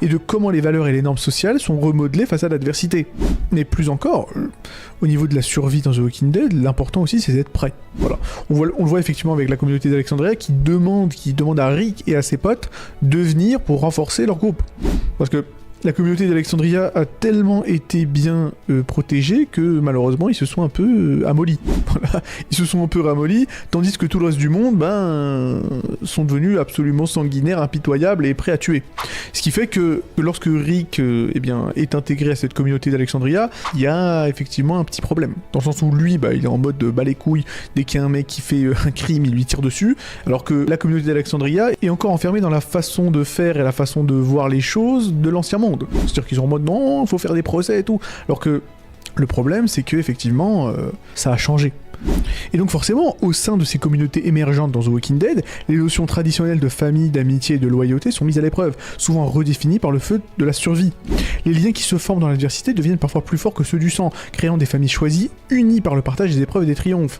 et de comment les valeurs et les normes sociales sont remodelées face à l'adversité. Mais plus encore, au niveau de la survie dans The Walking Dead, l'important aussi c'est d'être prêt. Voilà. On le voit effectivement avec la communauté d'Alexandria qui demande à Rick et à ses potes de venir pour renforcer leur groupe. Parce que la communauté d'Alexandria a tellement été bien protégée que malheureusement ils se sont un peu amollis. Voilà. Ils se sont un peu ramollis, tandis que tout le reste du monde sont devenus absolument sanguinaires, impitoyables et prêts à tuer. Ce qui fait que lorsque Rick est intégré à cette communauté d'Alexandria, il y a effectivement un petit problème. Dans le sens où lui, il est en mode bas les couilles, dès qu'il y a un mec qui fait un crime, il lui tire dessus, alors que la communauté d'Alexandria est encore enfermée dans la façon de faire et la façon de voir les choses de l'ancien monde. C'est-à-dire qu'ils sont en mode non, il faut faire des procès et tout. Alors que le problème, c'est que effectivement, ça a changé. Et donc forcément, au sein de ces communautés émergentes dans The Walking Dead, les notions traditionnelles de famille, d'amitié et de loyauté sont mises à l'épreuve, souvent redéfinies par le feu de la survie. Les liens qui se forment dans l'adversité deviennent parfois plus forts que ceux du sang, créant des familles choisies, unies par le partage des épreuves et des triomphes.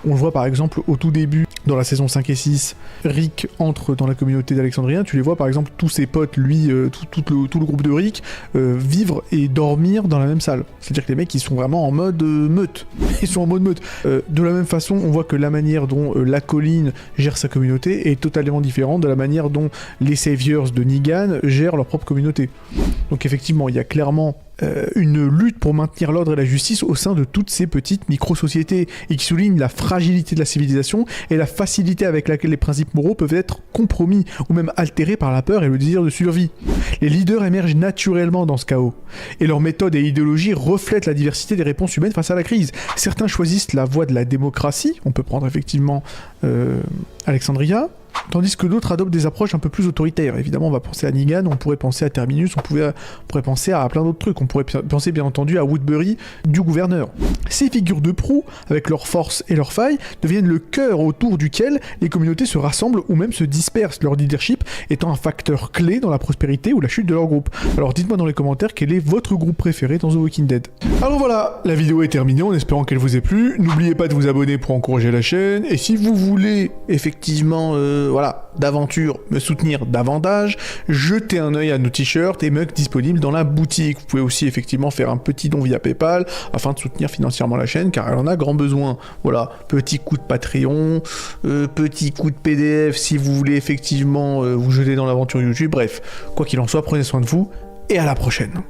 On le voit par exemple au tout début, dans la saison 5 et 6, Rick entre dans la communauté d'Alexandria, tu les vois par exemple tous ses potes, lui, tout le groupe de Rick, vivre et dormir dans la même salle. C'est-à-dire que les mecs ils sont vraiment en mode meute. Ils sont en mode meute. De la même façon, on voit que la manière dont la colline gère sa communauté est totalement différente de la manière dont les Saviors de Negan gèrent leur propre communauté. Donc effectivement, il y a clairement une lutte pour maintenir l'ordre et la justice au sein de toutes ces petites micro-sociétés et qui souligne la fragilité de la civilisation et la facilité avec laquelle les principes moraux peuvent être compromis ou même altérés par la peur et le désir de survie. Les leaders émergent naturellement dans ce chaos et leurs méthodes et idéologies reflètent la diversité des réponses humaines face à la crise. Certains choisissent la voie de la démocratie, on peut prendre effectivement Alexandria, tandis que d'autres adoptent des approches un peu plus autoritaires. Évidemment, on va penser à Negan, on pourrait penser à Terminus, on pourrait penser à plein d'autres trucs. On pourrait penser bien entendu à Woodbury du gouverneur. Ces figures de proue, avec leurs forces et leurs failles, deviennent le cœur autour duquel les communautés se rassemblent ou même se dispersent, leur leadership étant un facteur clé dans la prospérité ou la chute de leur groupe. Alors dites-moi dans les commentaires quel est votre groupe préféré dans The Walking Dead. Alors voilà, la vidéo est terminée en espérant qu'elle vous ait plu. N'oubliez pas de vous abonner pour encourager la chaîne, et si vous voulez effectivement d'aventure, me soutenir davantage, jetez un œil à nos t-shirts et mugs disponibles dans la boutique. Vous pouvez aussi effectivement faire un petit don via PayPal afin de soutenir financièrement la chaîne car elle en a grand besoin. Voilà, petit coup de Patreon, petit coup de PDF si vous voulez effectivement vous jeter dans l'aventure YouTube. Bref, quoi qu'il en soit, prenez soin de vous et à la prochaine.